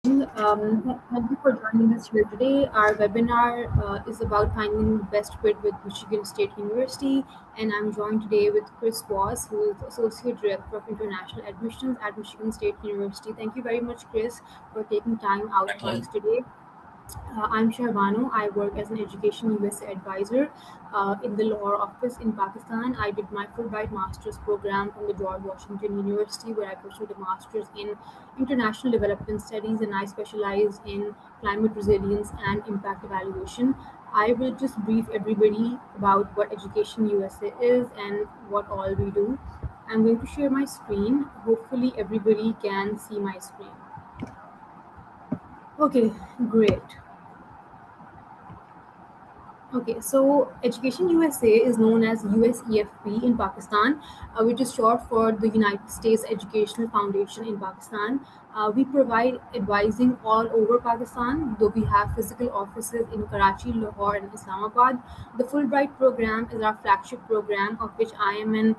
Thank you for joining us here today. Our webinar is about finding the best fit with Michigan State University, and I'm joined today with Chris Voss, who is Associate Director of International Admissions at Michigan State University. Thank you very much, Chris, for taking time out My for us pleasure. today. I'm Shahbano. I work as an Education USA advisor in the Lahore office in Pakistan. I did my Fulbright master's program from the George Washington University, where I pursued a master's in international development studies, and I specialize in climate resilience and impact evaluation. I will just brief everybody about what Education USA is and what all we do. I'm going to share my screen. Hopefully, everybody can see my screen. Okay, great. Okay, so Education USA is known as USEFP in Pakistan, which is short for the United States Educational Foundation in Pakistan. We provide advising all over Pakistan, though we have physical offices in Karachi, Lahore, and Islamabad. The Fulbright program is our flagship program, of which I am an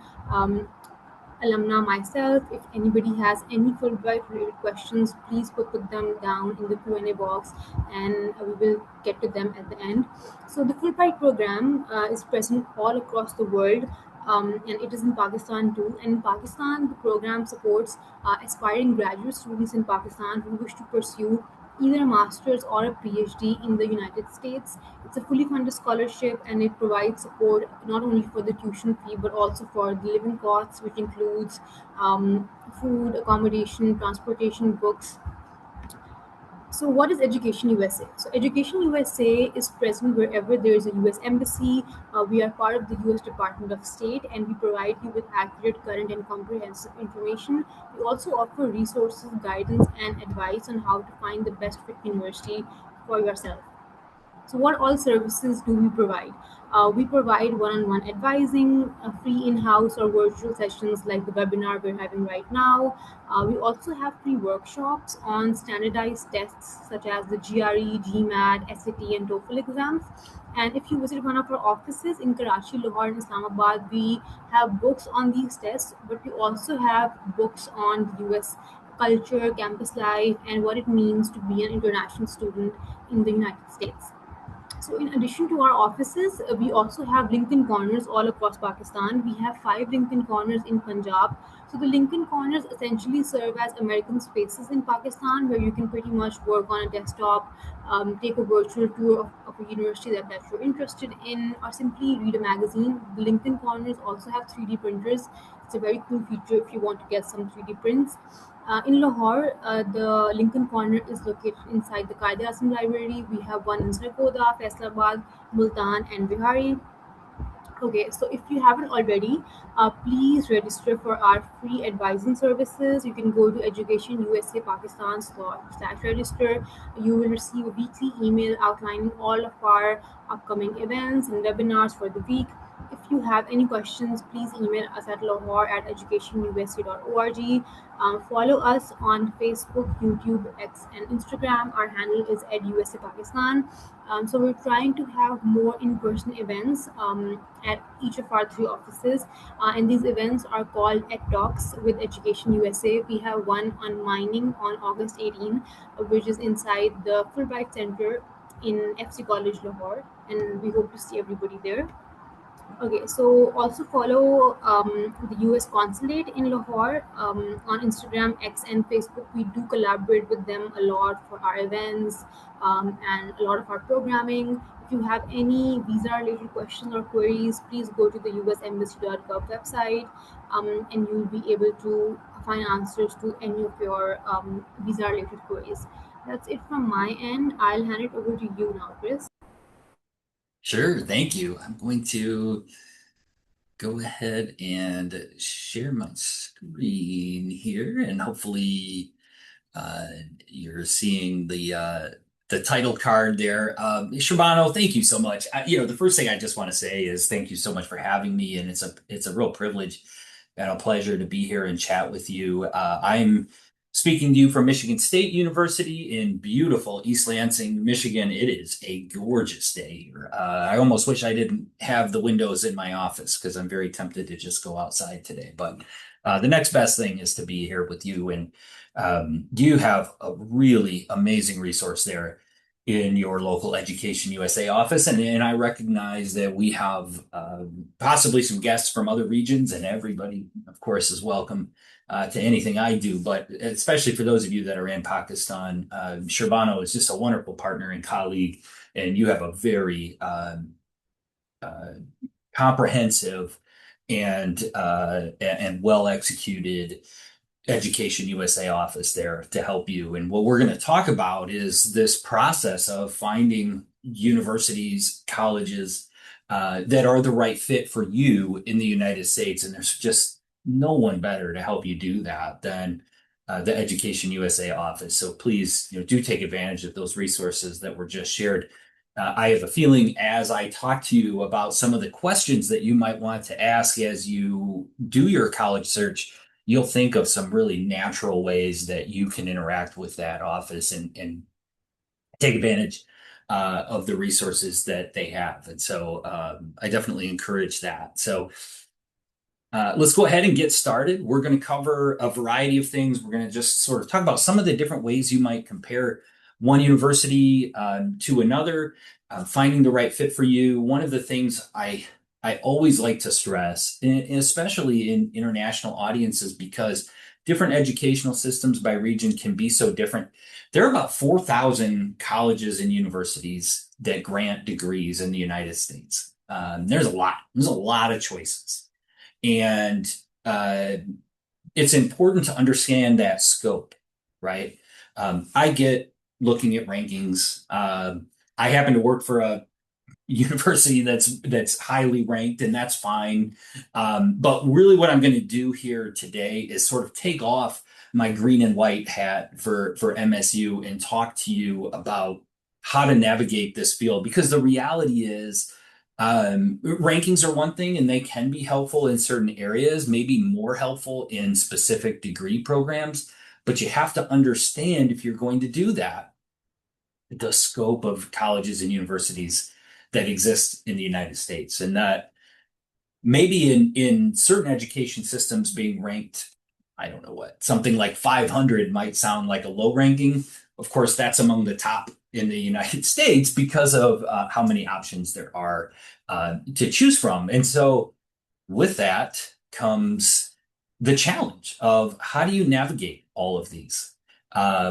alumna myself. If anybody has any Fulbright related questions, please put them down in the Q&A box, and we will get to them at the end. So the Fulbright program is present all across the world. And it is in Pakistan too. And in Pakistan, the program supports aspiring graduate students in Pakistan who wish to pursue either a master's or a PhD in the United States. It's a fully funded scholarship, and it provides support not only for the tuition fee but also for the living costs, which includes food, accommodation, transportation, books. So, what is Education USA? So, Education USA is present wherever there is a US embassy. We are part of the US Department of State, and we provide you with accurate, current, and comprehensive information. We also offer resources, guidance, and advice on how to find the best fit university for yourself. So, what all services do we provide? We provide one-on-one advising, free in-house or virtual sessions like the webinar we're having right now. We also have free workshops on standardized tests such as the GRE, GMAT, SAT, and TOEFL exams. And if you visit one of our offices in Karachi, Lahore, and Islamabad, we have books on these tests, but we also have books on the US culture, campus life, and what it means to be an international student in the United States. So, in addition to our offices, we also have LinkedIn corners all across Pakistan. We have five LinkedIn corners in Punjab. So, the LinkedIn corners essentially serve as American spaces in Pakistan where you can pretty much work on a desktop, take a virtual tour of a university that you're interested in, or simply read a magazine. The LinkedIn corners also have 3D printers. It's a very cool feature if you want to get some 3D prints. In Lahore, the Lincoln Corner is located inside the Qaeda Azam Library. We have one in Sarkodha, Faisalabad, Multan, and Bihari. Okay, so if you haven't already, please register for our free advising services. You can go to Education USA Pakistan slash register. You will receive a weekly email outlining all of our upcoming events and webinars for the week. If you have any questions, please email us at lahore at educationusa.org. Follow us on Facebook, YouTube, X, and Instagram. Our handle is EducationUSA Pakistan. So we're trying to have more in-person events at each of our three offices, and these events are called Ed Talks with Education USA. We have one on mining on August 18, which is inside the Fulbright Center in FC College Lahore, and we hope to see everybody there. Okay, so also follow the US Consulate in Lahore on Instagram, X, and Facebook. We do collaborate with them a lot for our events and a lot of our programming. If you have any visa related questions or queries, please go to the usembassy.gov website, and you'll be able to find answers to any of your visa related queries. That's it from my end. I'll hand it over to you now, Chris. Sure, thank you. I'm going to go ahead and share my screen here, and hopefully uh, you're seeing the title card there. Sharbano, thank you so much. The first thing I just want to say is thank you so much for having me, and it's a real privilege and a pleasure to be here and chat with you. I'm speaking to you from Michigan State University in beautiful East Lansing, Michigan. It is a gorgeous day here. I almost wish I didn't have the windows in my office because I'm very tempted to just go outside today. But the next best thing is to be here with you and You have a really amazing resource there in your local Education USA office. And I recognize that we have possibly some guests from other regions, and everybody, of course, is welcome to anything I do. But especially for those of you that are in Pakistan, Sherbano is just a wonderful partner and colleague, and you have a very uh, comprehensive and well executed Education USA office there to help you. And what we're going to talk about is this process of finding universities, colleges that are the right fit for you in the United States. And there's just no one better to help you do that than the Education USA office. So please, do take advantage of those resources that were just shared. I have a feeling as I talk to you about some of the questions that you might want to ask as you do your college search, you'll think of some really natural ways that you can interact with that office and take advantage of the resources that they have. And so I definitely encourage that. So let's go ahead and get started. We're going to cover a variety of things. We're going to just sort of talk about some of the different ways you might compare one university to another, finding the right fit for you. One of the things I always like to stress, and especially in international audiences, because different educational systems by region can be so different. There are about 4,000 colleges and universities that grant degrees in the United States. There's a lot. There's a lot of choices. And uh, it's important to understand that scope, right? I get looking at rankings. I happen to work for a university that's highly ranked, and that's fine. But really, what I'm going to do here today is sort of take off my green and white hat for MSU and talk to you about how to navigate this field. Because the reality is, rankings are one thing, and they can be helpful in certain areas, maybe more helpful in specific degree programs. But you have to understand if you're going to do that, the scope of colleges and universities that exist in the United States, and that maybe in certain education systems being ranked, I don't know what, something like 500 might sound like a low ranking. Of course, that's among the top in the United States because of how many options there are to choose from. And so with that comes the challenge of how do you navigate all of these?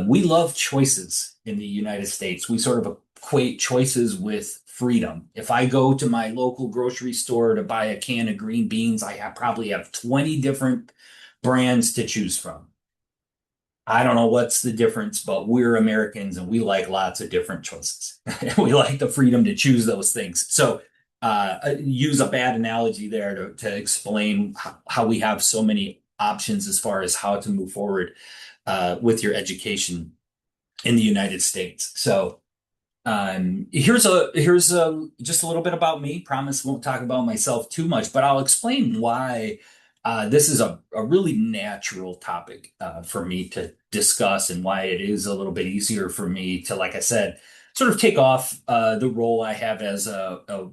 We love choices in the United States. We sort of equate choices with freedom. If I go to my local grocery store to buy a can of green beans, probably have 20 different brands to choose from. I don't know what's the difference, but we're Americans and we like lots of different choices. We like the freedom to choose those things. So use a bad analogy there to explain how we have so many options as far as how to move forward with your education in the United States. So here's just a little bit about me. Promise won't talk about myself too much, but I'll explain why this is a really natural topic for me to discuss, and why it is a little bit easier for me to, like I said, sort of take off the role I have as a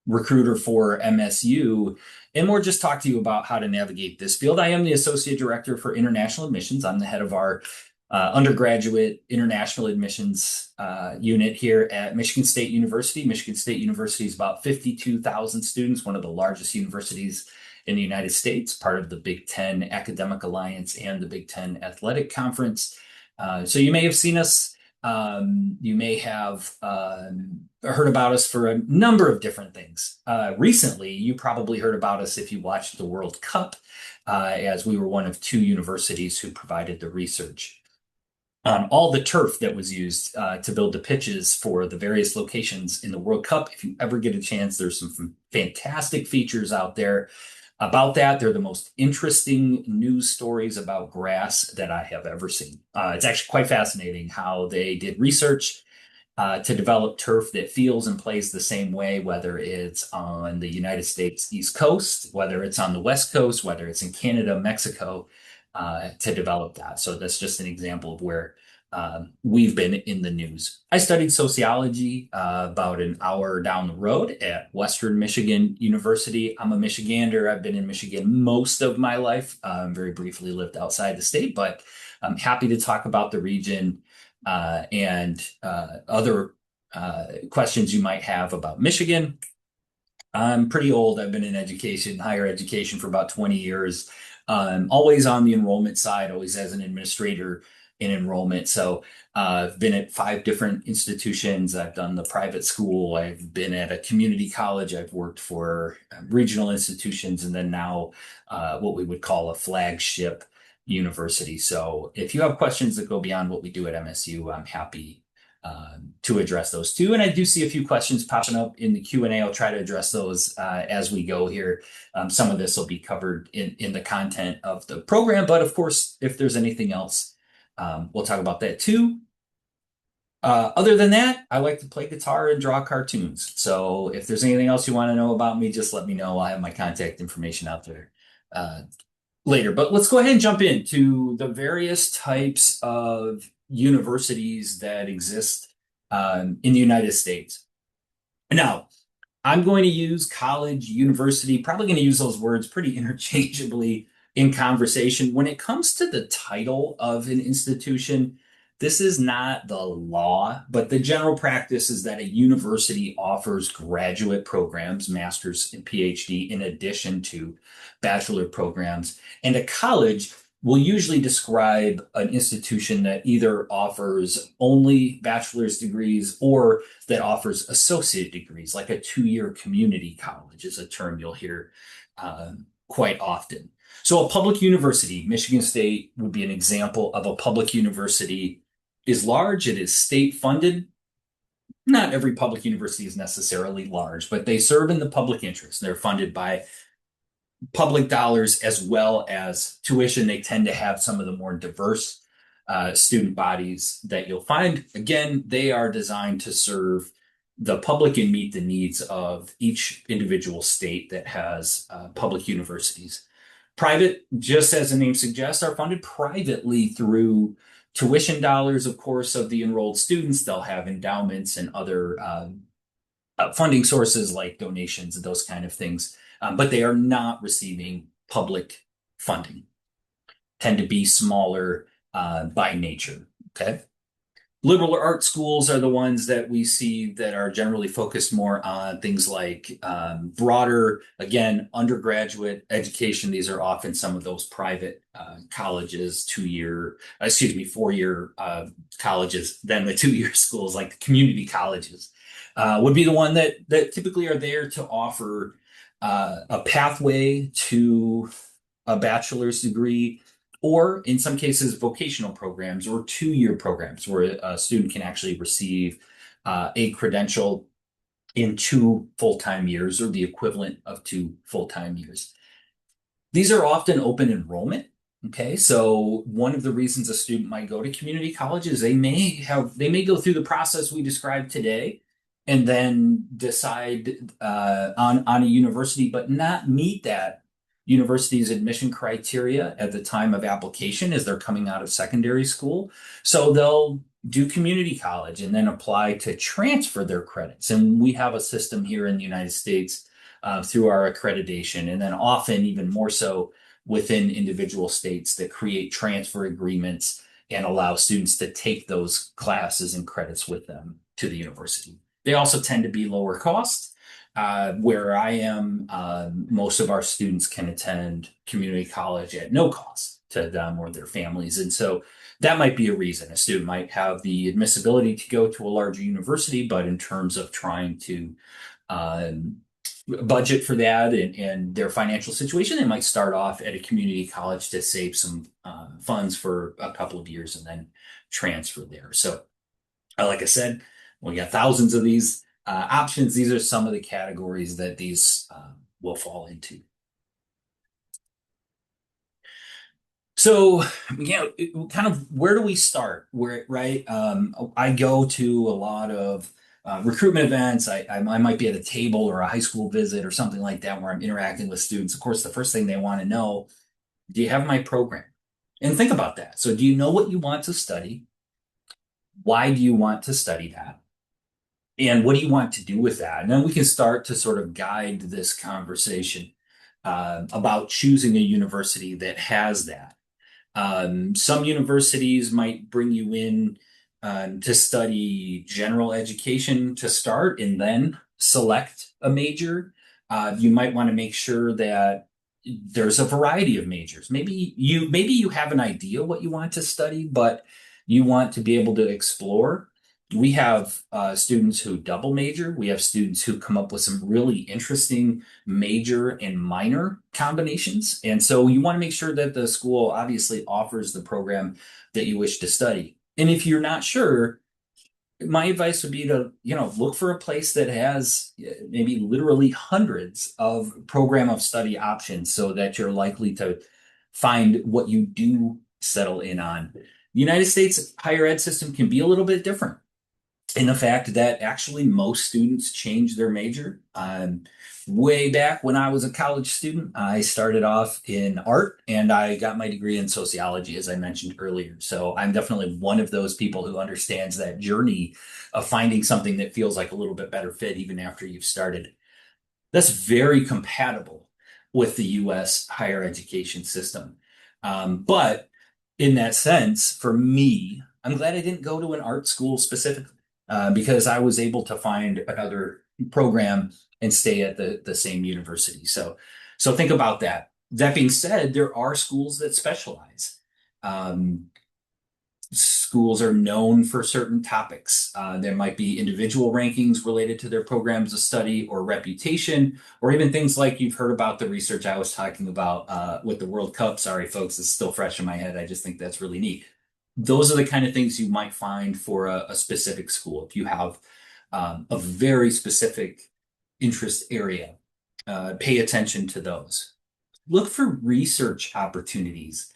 recruiter for MSU, and more just talk to you about how to navigate this field. I am the associate director for international admissions. I'm the head of our undergraduate international admissions unit here at Michigan State University. Michigan State University is about 52,000 students, one of the largest universities in the United States, part of the Big Ten Academic Alliance and the Big Ten Athletic Conference. So you may have seen us. You may have heard about us for a number of different things. Recently, you probably heard about us if you watched the World Cup, as we were one of two universities who provided the research on all the turf that was used to build the pitches for the various locations in the World Cup. If you ever get a chance, there's some fantastic features out there about that. They're the most interesting news stories about grass that I have ever seen. It's actually quite fascinating how they did research to develop turf that feels and plays the same way, whether it's on the United States East Coast, whether it's on the West Coast, whether it's in Canada, Mexico, to develop that. So that's just an example of where we've been in the news. I studied sociology about an hour down the road at Western Michigan University. I'm a Michigander. I've been in Michigan most of my life. Very briefly lived outside the state, but I'm happy to talk about the region and other questions you might have about Michigan. I'm pretty old. I've been in education, higher education for about 20 years. Always on the enrollment side, always as an administrator in enrollment. So I've been at 5 different institutions. I've done the private school. I've been at a community college. I've worked for regional institutions, and then now what we would call a flagship university. So if you have questions that go beyond what we do at MSU, I'm happy to address those too. And I do see a few questions popping up in the Q&A. I'll try to address those as we go here. Some of this will be covered in the content of the program, but of course, if there's anything else, we'll talk about that too. Other than that, I like to play guitar and draw cartoons. So if there's anything else you want to know about me, just let me know. I'll have my contact information out there later. But let's go ahead and jump into the various types of universities that exist in the United States. Now, I'm going to use college, university, probably going to use those words pretty interchangeably in conversation. When it comes to the title of an institution, this is not the law, but the general practice is that a university offers graduate programs, master's and PhD, in addition to bachelor programs. And a college will usually describe an institution that either offers only bachelor's degrees or that offers associate degrees, like a 2-year community college is a term you'll hear quite often. So a public university, Michigan State would be an example of a public university, is large. It is state funded. Not every public university is necessarily large, but they serve in the public interest. They're funded by public dollars as well as tuition. They tend to have some of the more diverse student bodies that you'll find. Again, they are designed to serve the public and meet the needs of each individual state that has public universities. Private, just as the name suggests, are funded privately through tuition dollars, of course, of the enrolled students. They'll have endowments and other funding sources like donations and those kind of things. But they are not receiving public funding, tend to be smaller by nature. Okay. Liberal arts schools are the ones that we see that are generally focused more on things like broader, again, undergraduate education. These are often some of those private colleges, 4-year colleges, then the 2-year schools like the community colleges would be the one that typically are there to offer a pathway to a bachelor's degree, or in some cases, vocational programs or 2-year programs where a student can actually receive a credential in 2 full-time years or the equivalent of 2 full-time years. These are often open enrollment. Okay, so one of the reasons a student might go to community college is they may go through the process we described today and then decide on a university, but not meet that university's admission criteria at the time of application as they're coming out of secondary school. So they'll do community college and then apply to transfer their credits. And we have a system here in the United States through our accreditation, and then often even more so within individual states that create transfer agreements and allow students to take those classes and credits with them to the university. They also tend to be lower cost. Where I am, most of our students can attend community college at no cost to them or their families. And so that might be a reason. A student might have the admissibility to go to a larger university, but in terms of trying to budget for that and their financial situation, they might start off at a community college to save some funds for a couple of years and then transfer there. So, like I said, we got thousands of these options. These are some of the categories that these will fall into. So, kind of where do we start? Right? I go to a lot of recruitment events. I might be at a table or a high school visit or something like that where I'm interacting with students. Of course, the first thing they want to know, do you have my program? And think about that. So do you know what you want to study? Why do you want to study that? And what do you want to do with that? And then we can start to sort of guide this conversation about choosing a university that has that. Some universities might bring you in to study general education to start and then select a major. You might want to make sure that there's a variety of majors. Maybe you have an idea what you want to study, but you want to be able to explore. We have students who double major. We have students who come up with some really interesting major and minor combinations. And so you want to make sure that the school obviously offers the program that you wish to study. And if you're not sure, my advice would be to, look for a place that has maybe literally hundreds of program of study options so that you're likely to find what you do settle in on. The United States higher ed system can be a little bit different in the fact that actually most students change their major. Way back when I was a college student, I started off in art and I got my degree in sociology, as I mentioned earlier. So I'm definitely one of those people who understands that journey of finding something that feels like a little bit better fit even after you've started. That's very compatible with the US higher education system. But in that sense, for me, I'm glad I didn't go to an art school specifically because I was able to find another program and stay at the same university. So think about that. That being said, there are schools that specialize. Um, Schools are known for certain topics. There might be individual rankings related to their programs of study or reputation, or even things like you've heard about the research I was talking about with the World Cup. Sorry, folks, it's still fresh in my head. I just think that's really neat. Those are the kind of things you might find for a specific school. If you have a very specific interest area, pay attention to those. Look for research opportunities.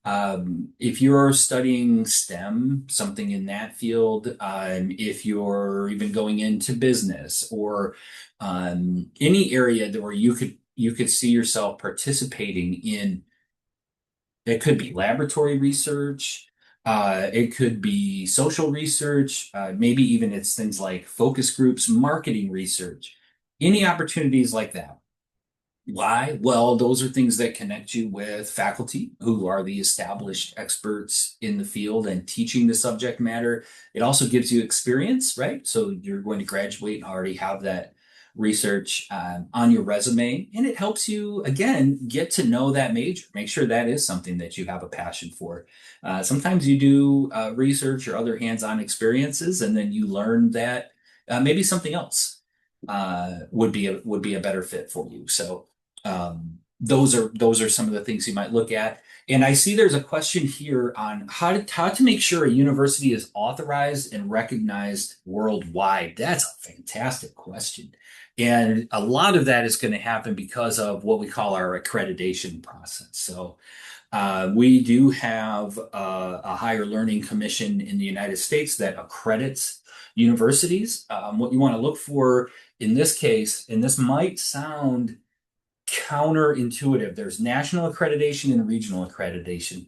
If you're studying STEM, something in that field, if you're even going into business or any area where you could see yourself participating in, it could be laboratory research, it could be social research, maybe even it's things like focus groups, marketing research, any opportunities like that. Why? Well, those are things that connect you with faculty who are the established experts in the field and teaching the subject matter. It also gives you experience, right? So you're going to graduate and already have that research on your resume, and it helps you again get to know that major. Make sure that is something that you have a passion for. Sometimes you do research or other hands-on experiences, and then you learn that maybe something else would be a better fit for you. So those are some of the things you might look at. And I see there's a question here on how to make sure a university is authorized and recognized worldwide. That's a fantastic question. And a lot of that is going to happen because of what we call our accreditation process. So we do have a higher learning commission in the United States that accredits universities. What you want to look for in this case, and this might sound counterintuitive. There's national accreditation and regional accreditation.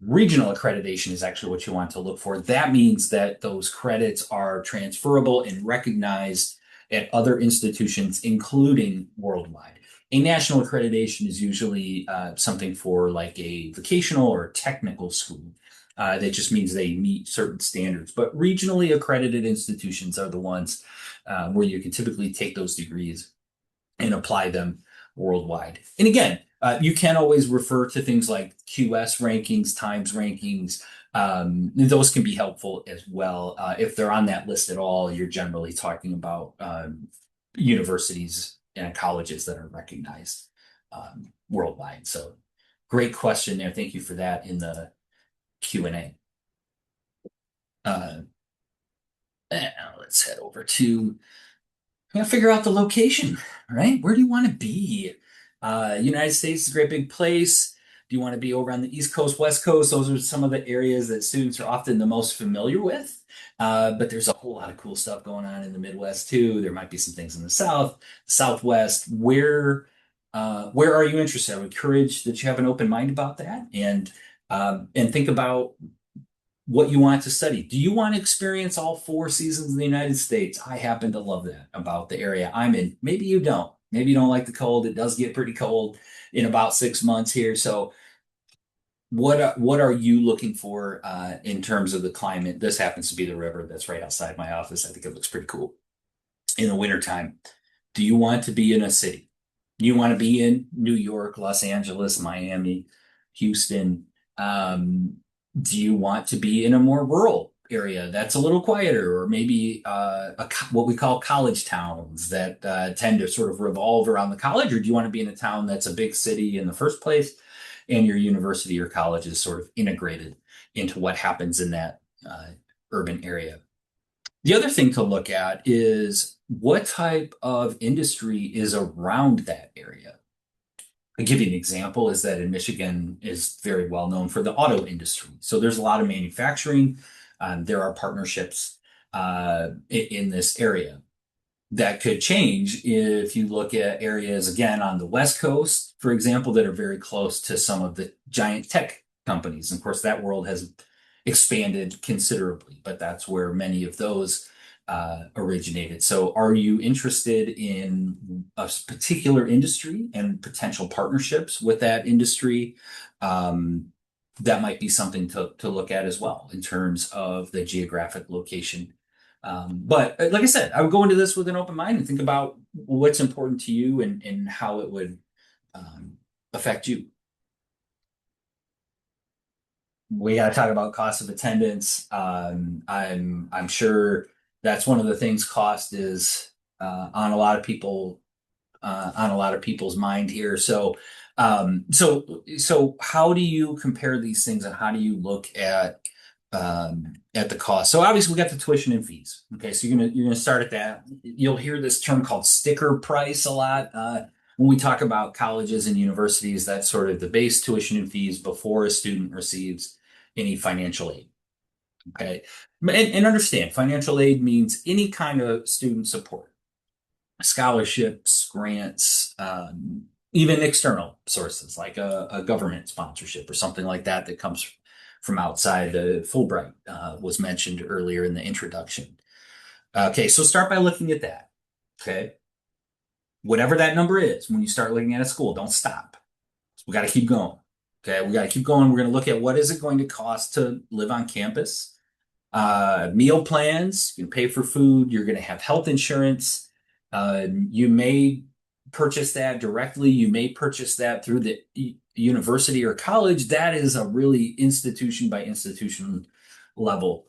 Regional accreditation is actually what you want to look for. That means that those credits are transferable and recognized at other institutions, including worldwide. A national accreditation is usually something for like a vocational or technical school. That just means they meet certain standards. But regionally accredited institutions are the ones where you can typically take those degrees and apply them worldwide. And again, you can always refer to things like QS rankings, Times rankings. Those can be helpful as well. If they're on that list at all, you're generally talking about universities and colleges that are recognized worldwide. So great question there. Thank you for that in the Q&A. Now let's head over to figure out the location, right? Where do you want to be? United States is a great big place. Do you want to be over on the East Coast, West Coast? Those are some of the areas that students are often the most familiar with. But there's a whole lot of cool stuff going on in the Midwest too. There might be some things in the South, Southwest. Where are you interested? I would encourage that you have an open mind about that and think about what you want to study. Do you want to experience all four seasons in the United States? I happen to love that about the area I'm in. Maybe you don't. Maybe you don't like the cold. It does get pretty cold in about 6 months here. So what are you looking for in terms of the climate? This happens to be the river that's right outside my office. I think it looks pretty cool in the wintertime. Do you want to be in a city? You want to be in New York, Los Angeles, Miami, Houston? Um, do you want to be in a more rural area that's a little quieter, or maybe what we call college towns that tend to sort of revolve around the college? Or do you want to be in a town that's a big city in the first place, and your university or college is sort of integrated into what happens in that urban area? The other thing to look at is what type of industry is around that area. I'll give you an example is that in Michigan is very well known for the auto industry. So there's a lot of manufacturing. There are partnerships in this area that could change if you look at areas again on the West Coast, for example, that are very close to some of the giant tech companies. And of course, that world has expanded considerably, but that's where many of those originated. So, are you interested in a particular industry and potential partnerships with that industry? Um, that might be something to look at as well in terms of the geographic location. But like I said, I would go into this with an open mind and think about what's important to you and how it would um, affect you. We got to talk about cost of attendance. I'm sure that's one of the things cost is on a lot of people's mind here. So how do you compare these things and how do you look at the cost? So obviously we got the tuition and fees. Okay, so you're gonna start at that. You'll hear this term called sticker price a lot. When we talk about colleges and universities, that's sort of the base tuition and fees before a student receives any financial aid. Okay. And understand financial aid means any kind of student support, scholarships, grants, even external sources like a government sponsorship or something like that that comes from outside. Fulbright was mentioned earlier in the introduction. Okay, so start by looking at that. Okay. Whatever that number is, when you start looking at a school, don't stop. We got to keep going. Okay, we got to keep going. We're going to look at what is it going to cost to live on campus. Meal plans, you can pay for food. You're going to have health insurance. You may purchase that directly. You may purchase that through the university or college. That is a really institution by institution level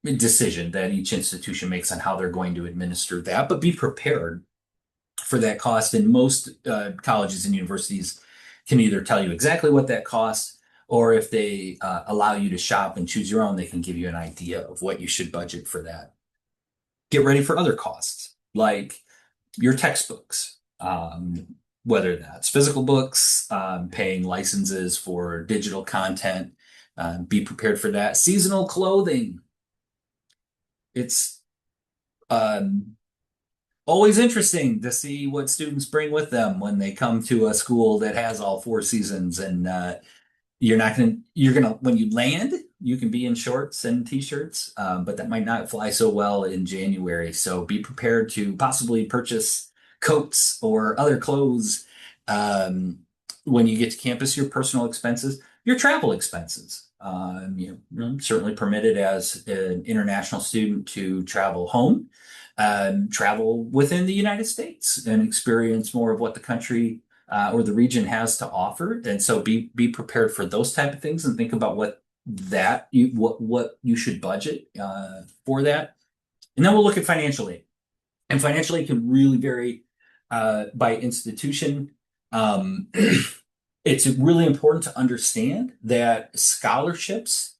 decision that each institution makes on how they're going to administer that. But be prepared for that cost. And most colleges and universities can either tell you exactly what that costs, or if they allow you to shop and choose your own, they can give you an idea of what you should budget for that. Get ready for other costs, like your textbooks, whether that's physical books, paying licenses for digital content. Be prepared for that. Seasonal clothing. It's always interesting to see what students bring with them when they come to a school that has all four seasons. And you're gonna, when you land, you can be in shorts and t-shirts, but that might not fly so well in January. So be prepared to possibly purchase coats or other clothes when you get to campus. Your personal expenses, your travel expenses. Certainly permitted as an international student to travel home, travel within the United States and experience more of what the country or the region has to offer. And so be prepared for those type of things and think about what you should budget for that. And then we'll look at financial aid. And financial aid can really vary by institution. It's really important to understand that scholarships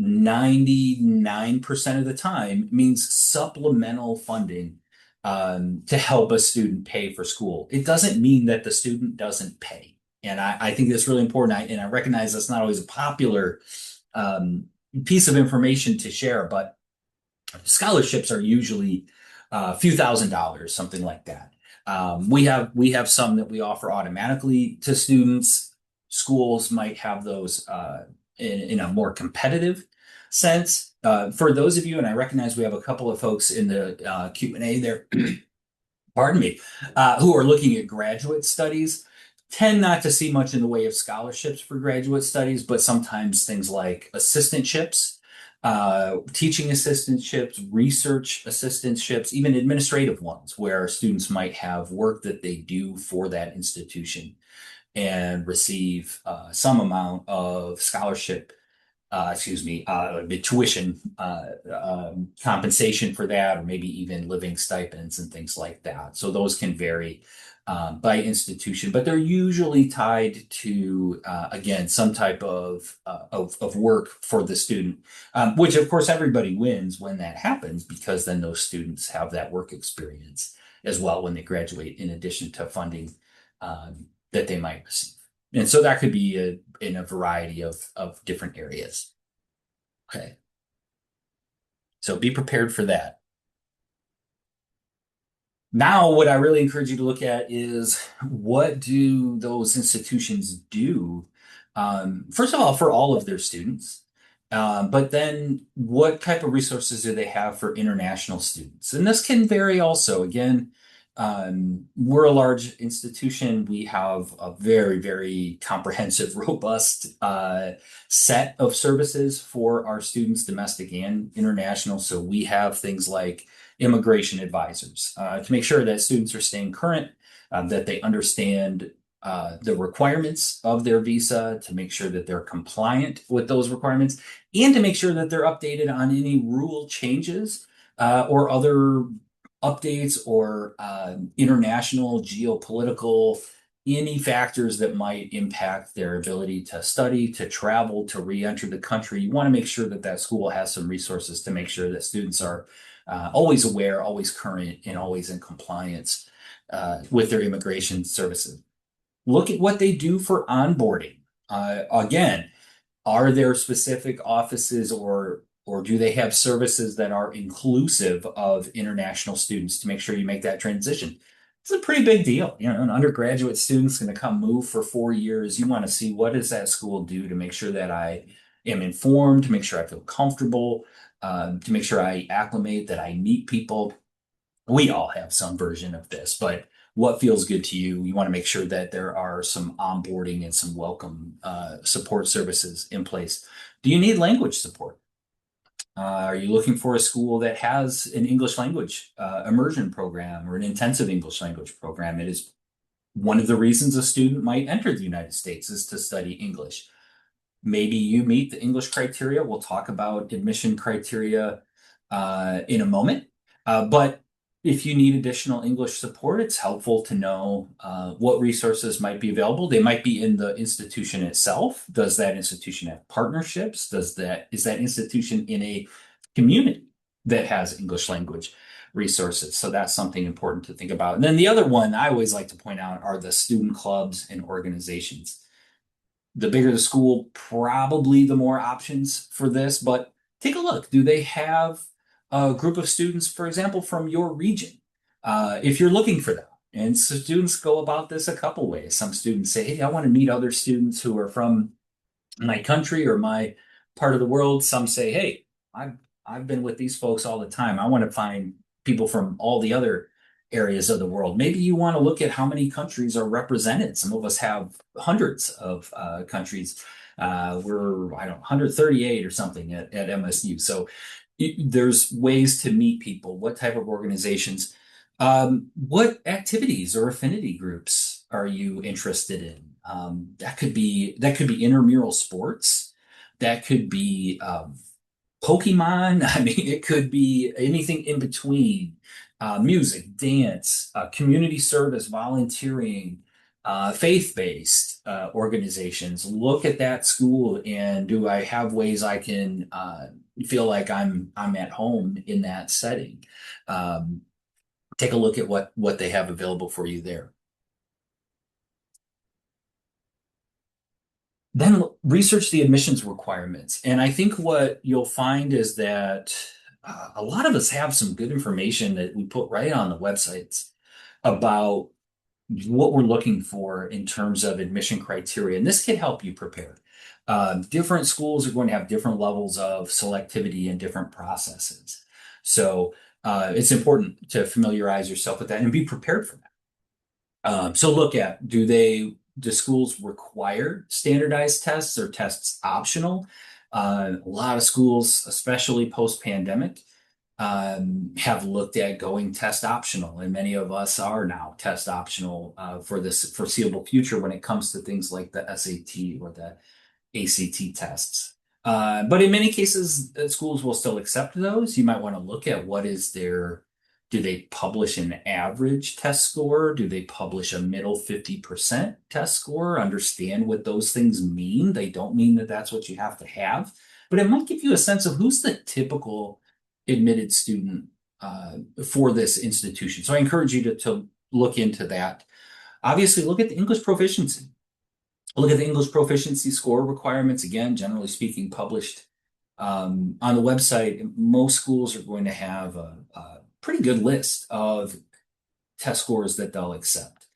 99% of the time means supplemental funding to help a student pay for school. It doesn't mean that the student doesn't pay. And I think that's really important. And I recognize that's not always a popular piece of information to share, but scholarships are usually a few $1,000s, something like that. We have some that we offer automatically to students. Schools might have those in a more competitive sense. For those of you, and I recognize we have a couple of folks in the Q&A there, pardon me, who are looking at graduate studies, tend not to see much in the way of scholarships for graduate studies, but sometimes things like assistantships, teaching assistantships, research assistantships, even administrative ones, where students might have work that they do for that institution and receive some amount of scholarship, the tuition compensation for that, or maybe even living stipends and things like that. So those can vary by institution, but they're usually tied to, again, some type of work for the student, which of course everybody wins when that happens, because then those students have that work experience as well when they graduate, in addition to funding that they might receive. And so that could be in a variety of different areas. Okay. So be prepared for that. Now, what I really encourage you to look at is, what do those institutions do? First of all, for all of their students, but then what type of resources do they have for international students? And this can vary also. Again, we're a large institution. We have a very, very comprehensive, robust set of services for our students, domestic and international. So we have things like immigration advisors to make sure that students are staying current, that they understand the requirements of their visa, to make sure that they're compliant with those requirements, and to make sure that they're updated on any rule changes or other updates, or international geopolitical, any factors that might impact their ability to study, to travel, to re-enter the country. You want to make sure that that school has some resources to make sure that students are always aware, always current, and always in compliance with their immigration services. Look at what they do for onboarding. Again, are there specific offices, or do they have services that are inclusive of international students to make sure you make that transition? It's a pretty big deal. You know, an undergraduate student's going to come move for 4 years. You want to see, what does that school do to make sure that I am informed, to make sure I feel comfortable, to make sure I acclimate, that I meet people. We all have some version of this, but what feels good to you? You want to make sure that there are some onboarding and some welcome support services in place. Do you need language support? Are you looking for a school that has an English language immersion program, or an intensive English language program? It is one of the reasons a student might enter the United States, is to study English. Maybe you meet the English criteria. We'll talk about admission criteria in a moment. But if you need additional English support, it's helpful to know what resources might be available. They might be in the institution itself. Does that institution have partnerships? Is that institution in a community that has English language resources? So that's something important to think about. And then the other one I always like to point out are the student clubs and organizations. The bigger the school, probably the more options for this, but take a look. Do they have a group of students, for example, from your region? If you're looking for that. And so students go about this a couple ways. Some students say, hey, I want to meet other students who are from my country or my part of the world. Some say, hey, I've been with these folks all the time. I want to find people from all the other areas of the world. Maybe you want to look at how many countries are represented. Some of us have hundreds of countries. We're, I don't know, 138 or something at MSU. So there's ways to meet people. What type of organizations? What activities or affinity groups are you interested in? That could be intramural sports. That could be Pokemon. I mean, it could be anything in between. Music, dance, community service, volunteering, faith-based organizations. Look at that school, and do I have ways I can feel like I'm at home in that setting? Take a look at what they have available for you there. Then research the admissions requirements. And I think what you'll find is that a lot of us have some good information that we put right on the websites about what we're looking for in terms of admission criteria. And this can help you prepare. Different schools are going to have different levels of selectivity and different processes. So it's important to familiarize yourself with that and be prepared for that. So look at, do schools require standardized tests or tests optional? A lot of schools, especially post-pandemic, have looked at going test optional, and many of us are now test optional for this foreseeable future when it comes to things like the SAT or the ACT tests. But in many cases, schools will still accept those. You might want to look at do they publish an average test score? Do they publish a middle 50% test score? Understand what those things mean. They don't mean that that's what you have to have, but it might give you a sense of who's the typical admitted student for this institution. So I encourage you to look into that. Obviously, look at the English proficiency. Look at the English proficiency score requirements. Again, generally speaking, published on the website. Most schools are going to have a pretty good list of test scores that they'll accept.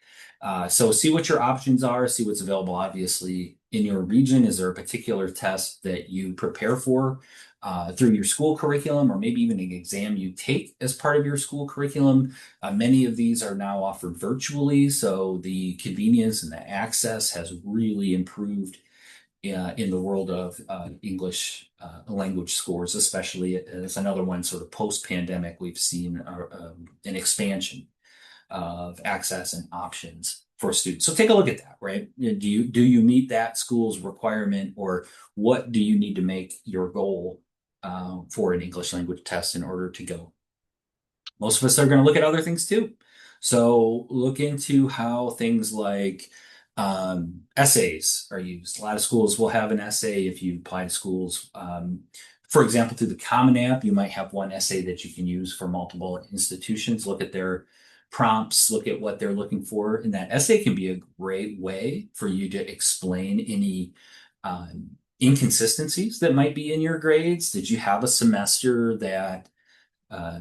So see what your options are, see what's available, obviously, in your region. Is there a particular test that you prepare for through your school curriculum, or maybe even an exam you take as part of your school curriculum? Many of these are now offered virtually, so the convenience and the access has really improved in the world of English language scores, especially as another one sort of post-pandemic, we've seen an expansion of access and options for students. So take a look at that, right? Do you meet that school's requirement, or what do you need to make your goal for an English language test in order to go? Most of us are going to look at other things too. So look into how things like essays are used. A lot of schools will have an essay if you apply to schools. For example, through the Common App, you might have one essay that you can use for multiple institutions. Look at their prompts, look at what they're looking for. And that essay can be a great way for you to explain any inconsistencies that might be in your grades. Did you have a semester that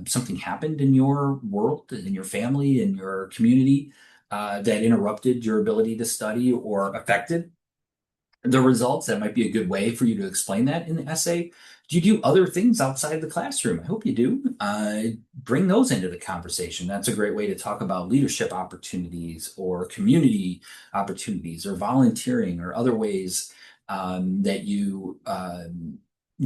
something happened in your world, in your family, in your community that interrupted your ability to study or affected the results? That might be a good way for you to explain that in the essay. Do you do other things outside the classroom? I hope you do. Bring those into the conversation. That's a great way to talk about leadership opportunities or community opportunities or volunteering or other ways that you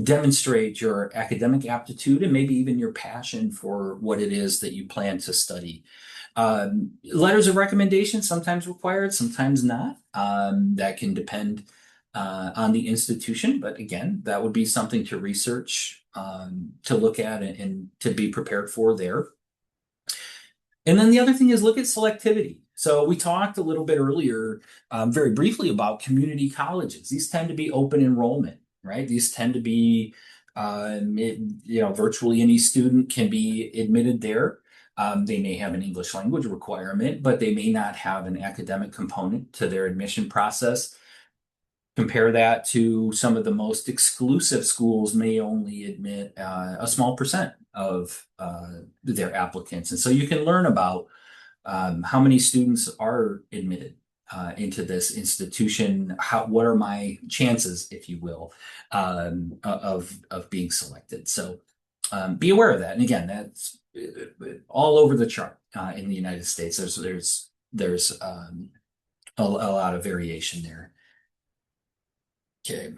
demonstrate your academic aptitude and maybe even your passion for what it is that you plan to study. Letters of recommendation, sometimes required, sometimes not. That can depend on the institution, but again, that would be something to research, to look at, and to be prepared for there. And then the other thing is look at selectivity. So we talked a little bit earlier, very briefly, about community colleges. These tend to be open enrollment, right? These tend to be, virtually any student can be admitted there. They may have an English language requirement, but they may not have an academic component to their admission process. Compare that to some of the most exclusive schools may only admit a small percent of their applicants. And so you can learn about how many students are admitted into this institution. What are my chances, if you will, of being selected? So be aware of that. And again, that's all over the chart in the United States. There's a lot of variation there. Okay.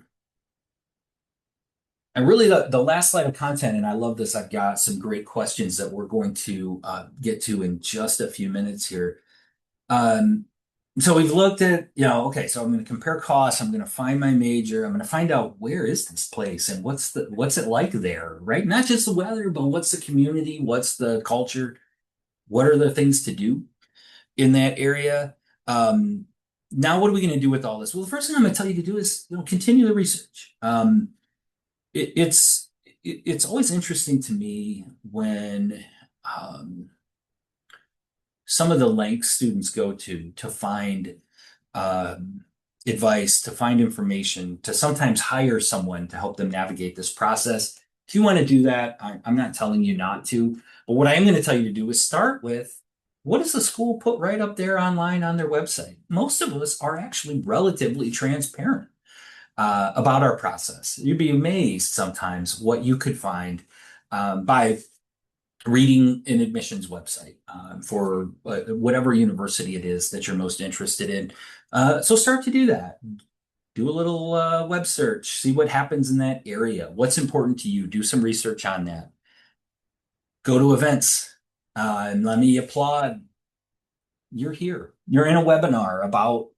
And really, the last slide of content, and I love this, I've got some great questions that we're going to get to in just a few minutes here. So we've looked at, okay, so I'm going to compare costs. I'm going to find my major. I'm going to find out where is this place and what's it like there, right? Not just the weather, but what's the community? What's the culture? What are the things to do in that area? Now, what are we going to do with all this? Well, the first thing I'm going to tell you to do is, continue the research. It's always interesting to me when some of the lengths students go to find advice, to find information, to sometimes hire someone to help them navigate this process. If you want to do that, I'm not telling you not to, but what I am going to tell you to do is start with, what does the school put right up there online on their website? Most of us are actually relatively transparent about our process. You'd be amazed sometimes what you could find by reading an admissions website for whatever university it is that you're most interested in. So start to do that. Do a little web search, see what happens in that area. What's important to you? Do some research on that. Go to events and let me applaud. You're here. You're in a webinar about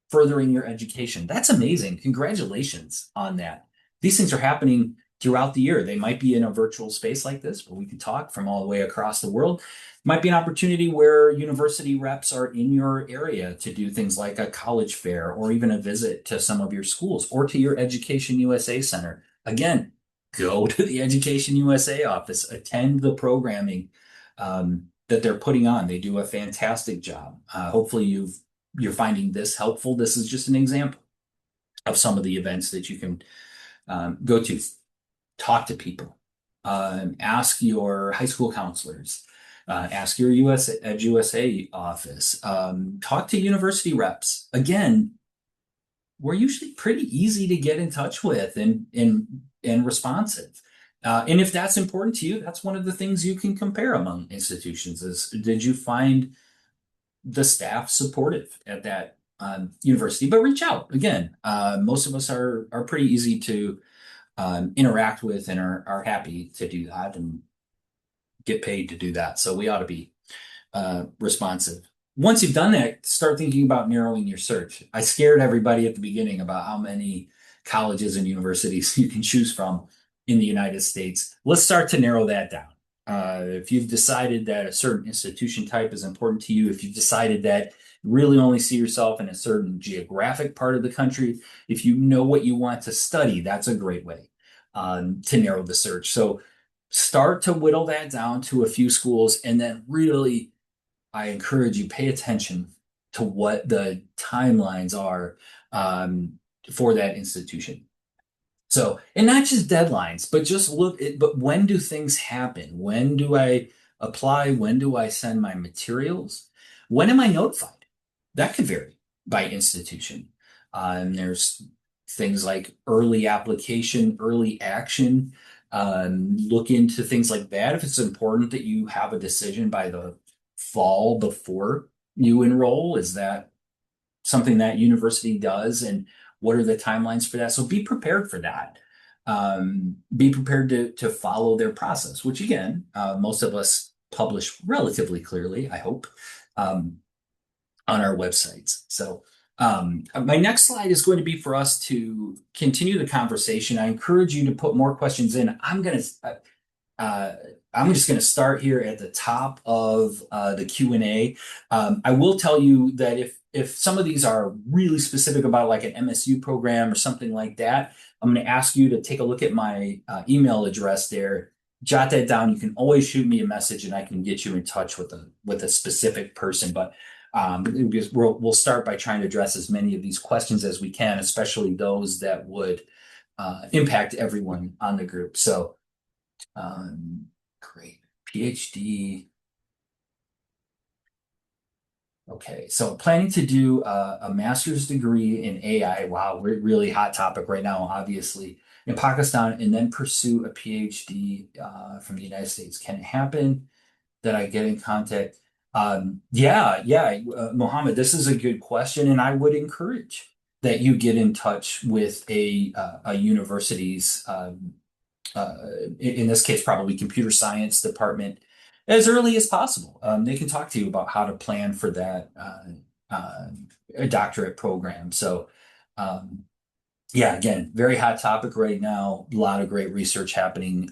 furthering your education. That's amazing. Congratulations on that. These things are happening throughout the year. They might be in a virtual space like this where we can talk from all the way across the world. Might be an opportunity where university reps are in your area to do things like a college fair or even a visit to some of your schools or to your Education USA Center. Again, go to the Education USA office, attend the programming that they're putting on. They do a fantastic job. Hopefully you're finding this helpful. This is just an example of some of the events that you can go to. Talk to people, ask your high school counselors, ask your EducationUSA office, talk to university reps. Again, we're usually pretty easy to get in touch with and responsive. And if that's important to you, that's one of the things you can compare among institutions is did you find the staff supportive at that university? But reach out again. Most of us are pretty easy to interact with and are happy to do that and get paid to do that. So we ought to be responsive. Once you've done that, start thinking about narrowing your search. I scared everybody at the beginning about how many colleges and universities you can choose from in the United States. Let's start to narrow that down. If you've decided that a certain institution type is important to you, if you've decided that you really only see yourself in a certain geographic part of the country, if you know what you want to study, that's a great way to narrow the search. So start to whittle that down to a few schools, and then really, I encourage you pay attention to what the timelines are for that institution. So, and not just deadlines, but just look at, but when do things happen? When do I apply? When do I send my materials? When am I notified? That could vary by institution. There's things like early application, early action. Look into things like that. If it's important that you have a decision by the fall before you enroll, is that something that university does? And what are the timelines for that? So be prepared for that. Be prepared to follow their process, which again, most of us publish relatively clearly, I hope, on our websites. So my next slide is going to be for us to continue the conversation. I encourage you to put more questions in. I'm just going to start here at the top of the Q&A. I will tell you that if some of these are really specific about like an MSU program or something like that, I'm going to ask you to take a look at my email address there. Jot that down. You can always shoot me a message and I can get you in touch with a specific person. But we'll start by trying to address as many of these questions as we can, especially those that would impact everyone on the group. So great. PhD. Okay, so planning to do a master's degree in AI. Wow, really hot topic right now, obviously, in Pakistan, and then pursue a PhD from the United States. Can it happen that I get in contact? Yeah, Mohammed, this is a good question, and I would encourage that you get in touch with a university's in this case, probably computer science department as early as possible. They can talk to you about how to plan for that a doctorate program. So, yeah, again, very hot topic right now. A lot of great research happening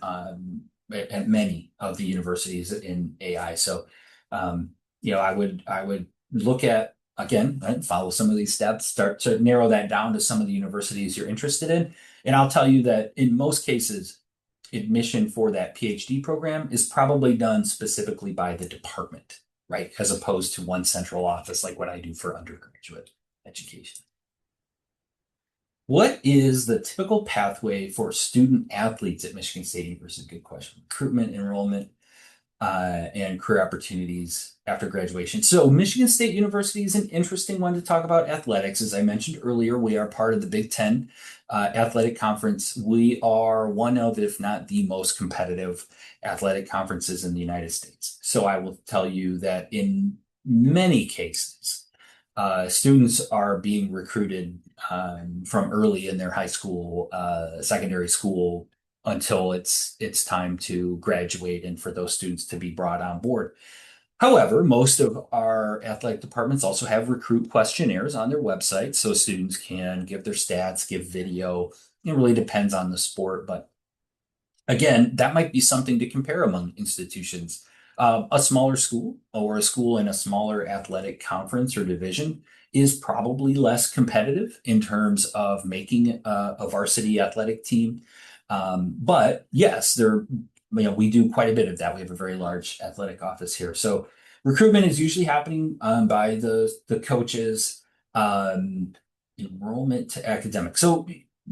at many of the universities in AI. So, I would look at again, right, follow some of these steps, start to narrow that down to some of the universities you're interested in. And I'll tell you that in most cases, admission for that PhD program is probably done specifically by the department, right? As opposed to one central office like what I do for undergraduate education. What is the typical pathway for student athletes at Michigan State University? Good question. Recruitment, enrollment. and career opportunities after graduation. So, Michigan State University is an interesting one to talk about athletics. As I mentioned earlier, we are part of the Big Ten Athletic Conference. We are one of, if not the most competitive athletic conferences in the United States. So, I will tell you that in many cases, students are being recruited from early in their high school, secondary school until it's time to graduate and for those students to be brought on board. However, most of our athletic departments also have recruit questionnaires on their website so students can give their stats, give video. It really depends on the sport, but again, that might be something to compare among institutions. A smaller school or a school in a smaller athletic conference or division is probably less competitive in terms of making a varsity athletic team. But yes, we do quite a bit of that. We have a very large athletic office here. So recruitment is usually happening by the coaches, um, enrollment to academic. So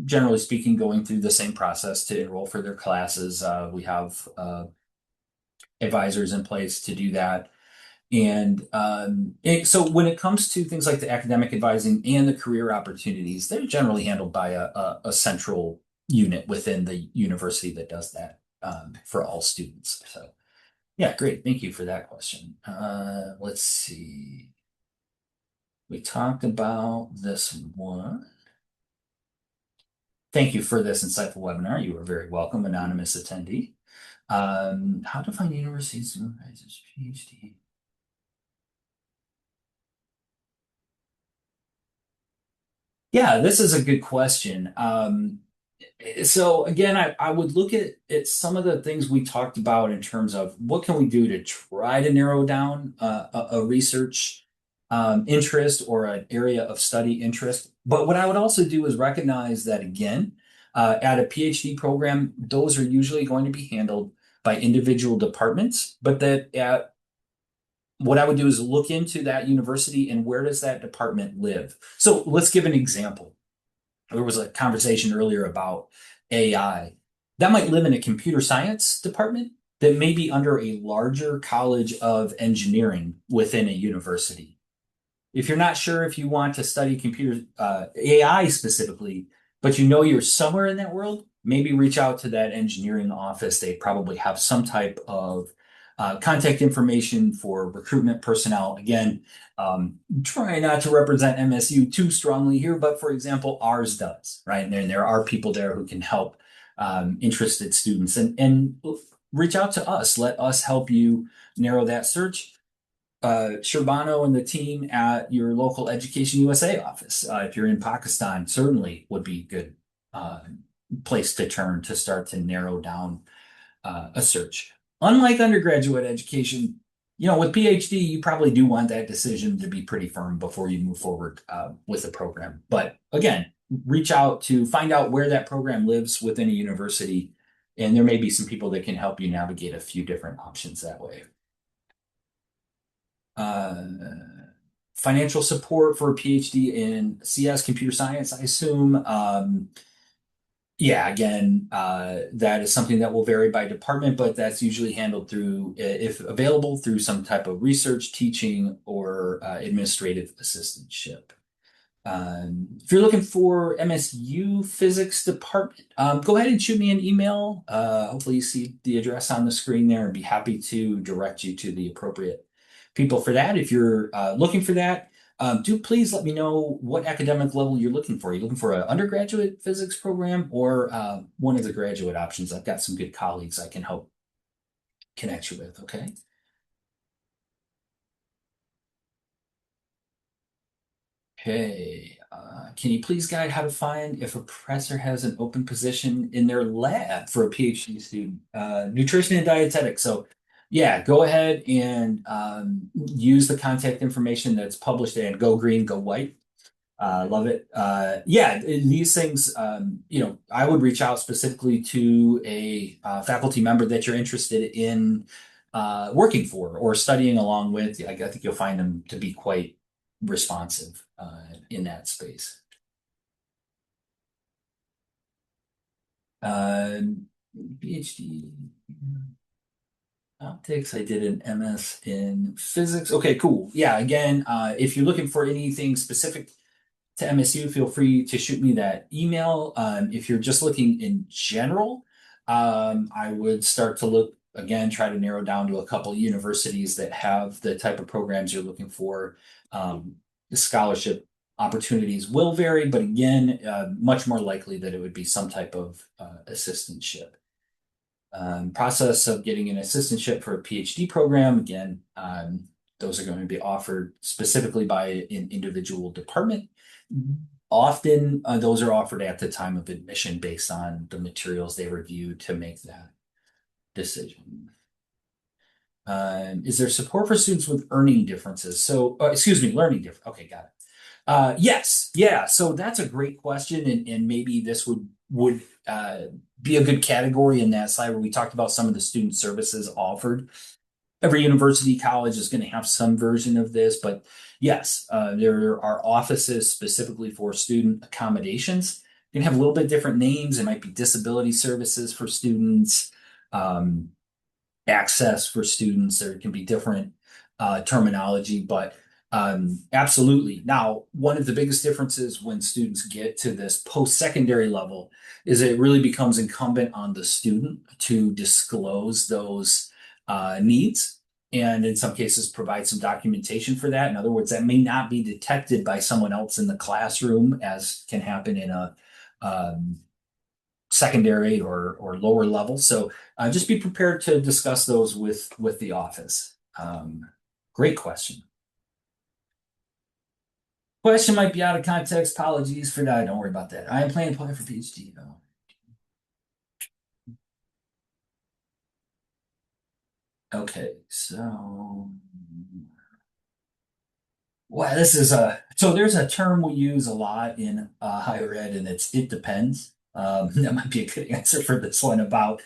generally speaking, going through the same process to enroll for their classes. We have advisors in place to do that. And so when it comes to things like the academic advising and the career opportunities, they're generally handled by a central unit within the university that does that for all students. So, yeah, great. Thank you for that question. Let's see. We talked about this one. Thank you for this insightful webinar. You are very welcome, anonymous attendee. How to find universities to recognize as PhD? Yeah, this is a good question. So again, I would look at some of the things we talked about in terms of what can we do to try to narrow down a research interest or an area of study interest. But what I would also do is recognize that again, at a PhD program, those are usually going to be handled by individual departments, but that at what I would do is look into that university and where does that department live. So let's give an example. There was a conversation earlier about AI. That might live in a computer science department that may be under a larger college of engineering within a university. If you're not sure if you want to study computer AI specifically, but you know you're somewhere in that world, maybe reach out to that engineering office. They probably have some type of contact information for recruitment personnel. Again, try not to represent MSU too strongly here, but for example, ours does, right? And there are people there who can help interested students and reach out to us. Let us help you narrow that search. Sherbano and the team at your local Education USA office, if you're in Pakistan, certainly would be a good uh, place to turn to start to narrow down a search. Unlike undergraduate education, with PhD, you probably do want that decision to be pretty firm before you move forward with the program. But again, reach out to find out where that program lives within a university, and there may be some people that can help you navigate a few different options that way. uh, Financial support for a PhD in CS computer science, I assume. Yeah, again, that is something that will vary by department, but that's usually handled through, if available, through some type of research, teaching, or administrative assistantship. If you're looking for MSU physics department, go ahead and shoot me an email. Hopefully you see the address on the screen there and be happy to direct you to the appropriate people for that. If you're looking for that, do please let me know what academic level you're looking for. Are you looking for an undergraduate physics program or one of the graduate options? I've got some good colleagues I can help connect you with, okay? Okay. Can you please guide how to find if a professor has an open position in their lab for a PhD student? Nutrition and dietetics. So, yeah, go ahead and use the contact information that's published and go green, go white. Love it. Yeah, these things, I would reach out specifically to a faculty member that you're interested in working for or studying along with. I think you'll find them to be quite responsive in that space. Uh, PhD. Optics, I did an MS in physics. Okay, cool. Yeah, again, if you're looking for anything specific to MSU, feel free to shoot me that email. If you're just looking in general, I would start to look again, try to narrow down to a couple of universities that have the type of programs you're looking for. The scholarship opportunities will vary, but again, much more likely that it would be some type of assistantship. Process of getting an assistantship for a PhD program, again, those are going to be offered specifically by an individual department. Often, those are offered at the time of admission based on the materials they review to make that decision. Is there support for students with earning differences? So, excuse me, learning difference. Okay, got it. Yes, yeah. So that's a great question, and maybe this would be a good category in that slide where we talked about some of the student services offered. Every university college is going to have some version of this, but yes, there are offices specifically for student accommodations. You can have a little bit different names. It might be disability services for students. Access for students. There can be different terminology, but absolutely. Now, one of the biggest differences when students get to this post-secondary level is it really becomes incumbent on the student to disclose those needs and in some cases provide some documentation for that. In other words, that may not be detected by someone else in the classroom, as can happen in a secondary or lower level. So just be prepared to discuss those with the office. Great question. Question might be out of context. Apologies for that. Don't worry about that. I am planning to apply for PhD though. Okay, so well, this is a so there's a term we use a lot in higher ed, and it depends. That might be a good answer for this one about.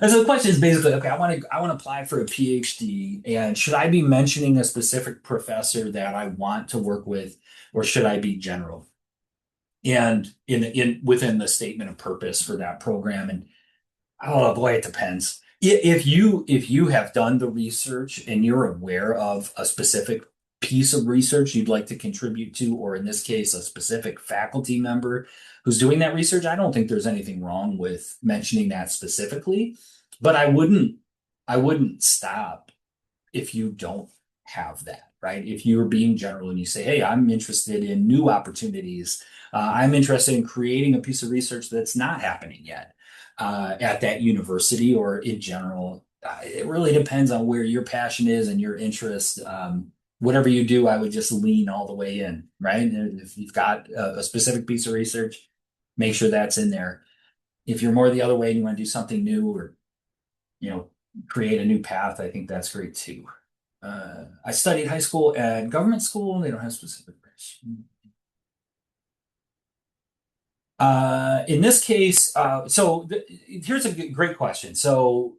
And so the question is basically, okay, I want to apply for a PhD, and should I be mentioning a specific professor that I want to work with, or should I be general? And in within the statement of purpose for that program, and oh boy, it depends. If you have done the research and you're aware of a specific piece of research you'd like to contribute to, or in this case, a specific faculty member who's doing that research, I don't think there's anything wrong with mentioning that specifically. But I wouldn't stop if you don't have that, right? If you're being general and you say, hey, I'm interested in new opportunities, I'm interested in creating a piece of research that's not happening yet at that university or in general. It really depends on where your passion is and your interest. Whatever you do, I would just lean all the way in, right? If you've got a specific piece of research, make sure that's in there. If you're more the other way and you want to do something new or, you know, create a new path, I think that's great too. I studied high school and government school. They don't have specific. In this case, here's a great question. So,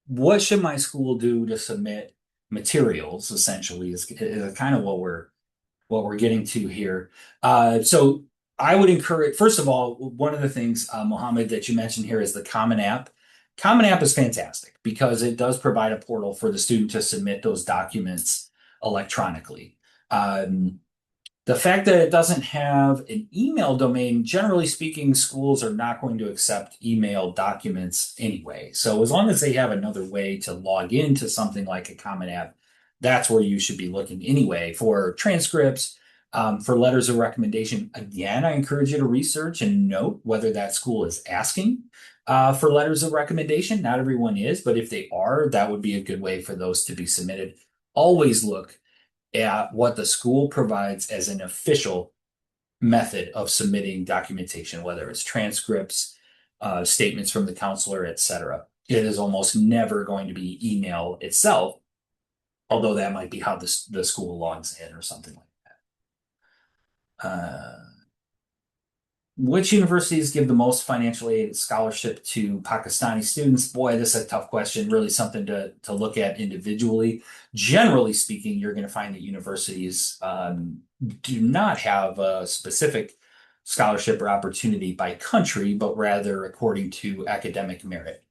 what should my school do to submit materials? Essentially, is kind of what we're getting to here. So, I would encourage. First of all, one of the things, Mohammed, that you mentioned here is the Common App. Common App is fantastic because it does provide a portal for the student to submit those documents electronically. The fact that it doesn't have an email domain, generally speaking, schools are not going to accept email documents anyway. So as long as they have another way to log into something like a Common App, that's where you should be looking anyway for transcripts, for letters of recommendation. Again, I encourage you to research and note whether that school is asking for letters of recommendation. Not everyone is, but if they are, that would be a good way for those to be submitted. Always look at what the school provides as an official method of submitting documentation, whether it's transcripts, statements from the counselor, etc. It is almost never going to be email itself, although that might be how the school logs in or something like that. Which universities give the most financial aid scholarship to Pakistani students? Boy, this is a tough question, really something to look at individually. Generally speaking, you're going to find that universities do not have a specific scholarship or opportunity by country, but rather according to academic merit.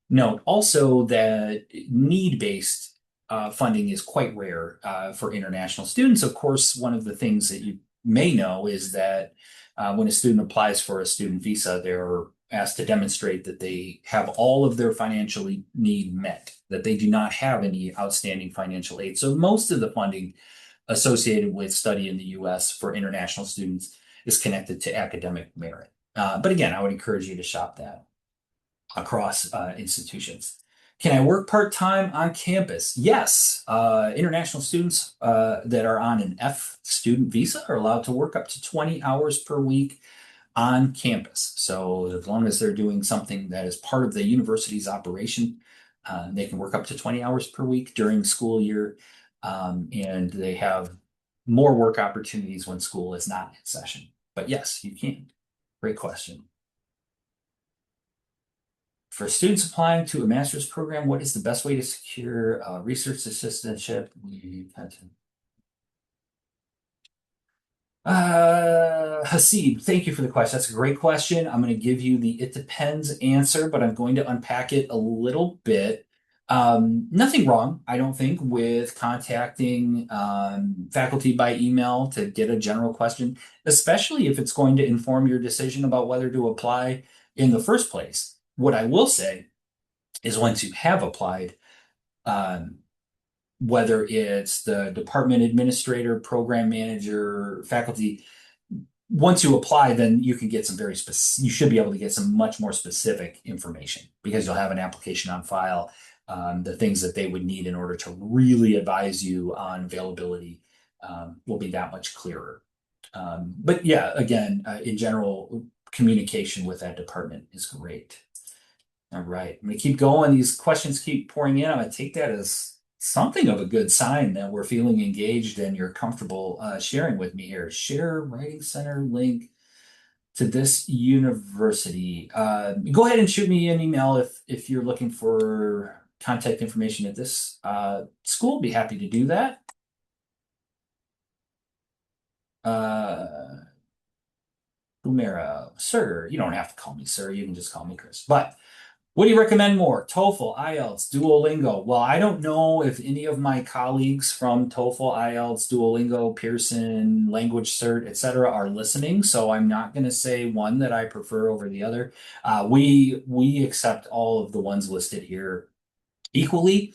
Note also that need-based funding is quite rare for international students. Of course, one of the things that you may know is that when a student applies for a student visa, they're asked to demonstrate that they have all of their financial need met, that they do not have any outstanding financial aid. So most of the funding associated with study in the US for international students is connected to academic merit. But again, I would encourage you to shop that across institutions. Can I work part-time on campus? Yes. International students that are on an F student visa are allowed to work up to 20 hours per week on campus. So as long as they're doing something that is part of the university's operation, they can work up to 20 hours per week during the school year. And they have more work opportunities when school is not in session. But yes, you can. Great question. For students applying to a master's program, what is the best way to secure research assistantship? Hasib, thank you for the question. That's a great question. I'm going to give you the it depends answer, but I'm going to unpack it a little bit. Nothing wrong, I don't think, with contacting faculty by email to get a general question, especially if it's going to inform your decision about whether to apply in the first place. What I will say is once you have applied, um, whether it's the department administrator, program manager, faculty, once you apply, then you can get some very specific, you should be able to get some much more specific information because you'll have an application on file, the things that they would need in order to really advise you on availability will be that much clearer. But yeah, again, in general, communication with that department is great. All right, I'm gonna keep going. These questions keep pouring in. I'm gonna take that as something of a good sign that we're feeling engaged and you're comfortable sharing with me here. Share Writing Center link to this university. Go ahead and shoot me an email if you're looking for contact information at this school. Be happy to do that. Uh, Umera, sir, you don't have to call me sir. You can just call me Chris. But what do you recommend more? TOEFL, IELTS, Duolingo? Well, I don't know if any of my colleagues from TOEFL, IELTS, Duolingo, Pearson, Language Cert, etc., are listening, so I'm not going to say one that I prefer over the other. We accept all of the ones listed here equally.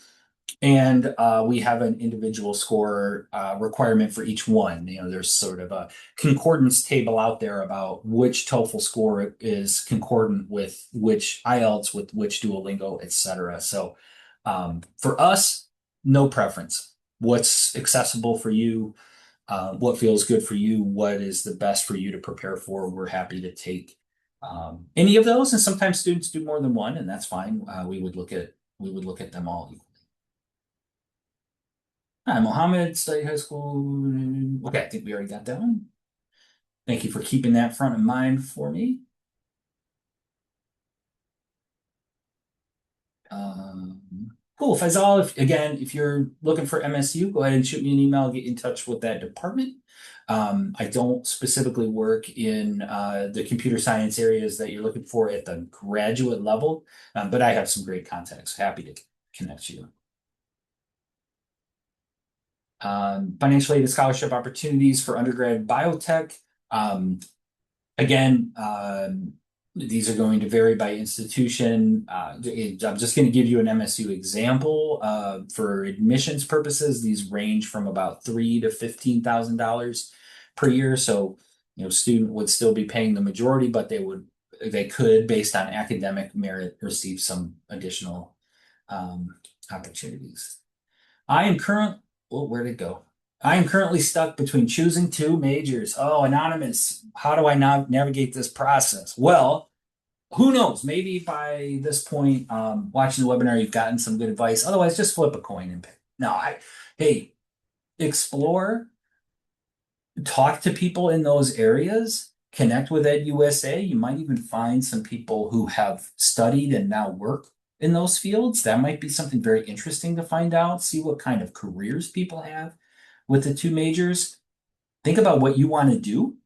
And we have an individual score requirement for each one. You know, there's sort of a concordance table out there about which TOEFL score is concordant with which IELTS, with which Duolingo, etc. So for us, no preference. What's accessible for you, what feels good for you, what is the best for you to prepare for. We're happy to take any of those, and sometimes students do more than one, and that's fine. We would look at them all equally. Hi, Mohammed, study high school. Okay, I think we already got that one. Thank you for keeping that front of mind for me. Um, cool. Faisal, if you're looking for MSU, go ahead and shoot me an email, get in touch with that department. I don't specifically work in the computer science areas that you're looking for at the graduate level, but I have some great contacts. Happy to connect you. Financial aid and scholarship opportunities for undergrad biotech. Um, Again, these are going to vary by institution. I'm just going to give you an MSU example. For admissions purposes, these range from about $3,000 to $15,000 per year. So, you know, student would still be paying the majority, but they could, based on academic merit, receive some additional opportunities. I am current. Oh, where'd it go? I am currently stuck between choosing two majors. Oh, anonymous. How do I now navigate this process? Well, who knows? Maybe by this point, watching the webinar, you've gotten some good advice. Otherwise, just flip a coin and pick. No, hey, explore, talk to people in those areas, connect with EducationUSA. You might even find some people who have studied and now work in those fields. That might be something very interesting to find out. See what kind of careers people have with the two majors. Think about what you want to do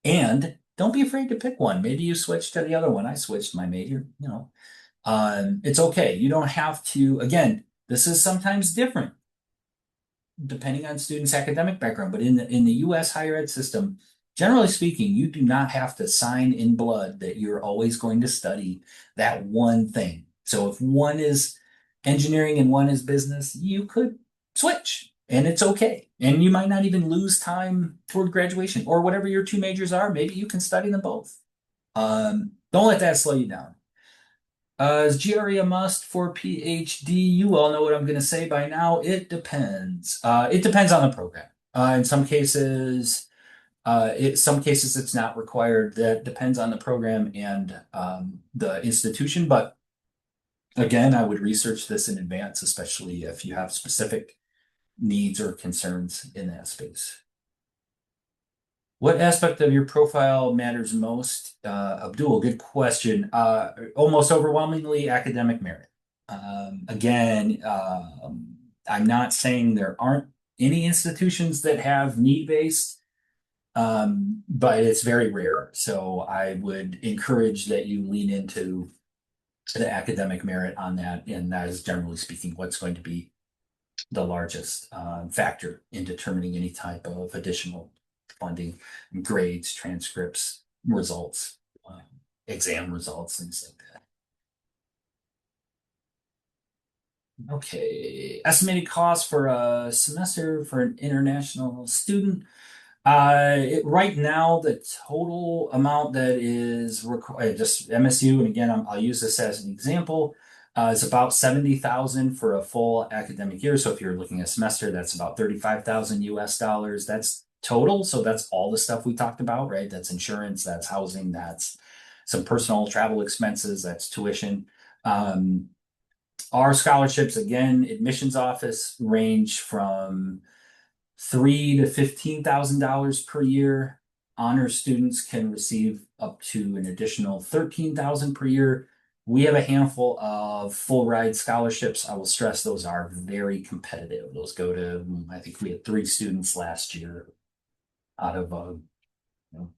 and don't be afraid to pick one. Maybe you switch to the other one. I switched my major, you know. It's okay. You don't have to, again, this is sometimes different depending on students' academic background, but in the US higher ed system, generally speaking, you do not have to sign in blood that you're always going to study that one thing. So if one is engineering and one is business, you could switch and it's okay. And you might not even lose time toward graduation or whatever your two majors are. Maybe you can study them both. Don't let that slow you down. Is GRE a must for PhD? You all know what I'm going to say by now. It depends. It depends on the program. In some cases it's not required. That depends on the program and the institution. But again, I would research this in advance, especially if you have specific needs or concerns in that space. What aspect of your profile matters most? Abdul, good question. Almost overwhelmingly academic merit. Again, I'm not saying there aren't any institutions that have need-based, but it's very rare. So I would encourage that you lean into the academic merit on that, and that is generally speaking what's going to be the largest factor in determining any type of additional funding, grades, transcripts, results, uh, exam results, things like that. Okay, estimated cost for a semester for an international student. Right now, the total amount that is required, just MSU, and again, I'll use this as an example, is about 70,000 for a full academic year. So if you're looking at a semester, that's about 35,000 US dollars. That's total. So that's all the stuff we talked about, right? That's insurance, that's housing, that's some personal travel expenses, that's tuition. Our scholarships, again, admissions office range from $3,000 to $15,000 per year. Honor students can receive up to an additional $13,000 per year. We have a handful of full ride scholarships. I will stress those are very competitive. Those go to, I think we had 3 students last year out of a you know,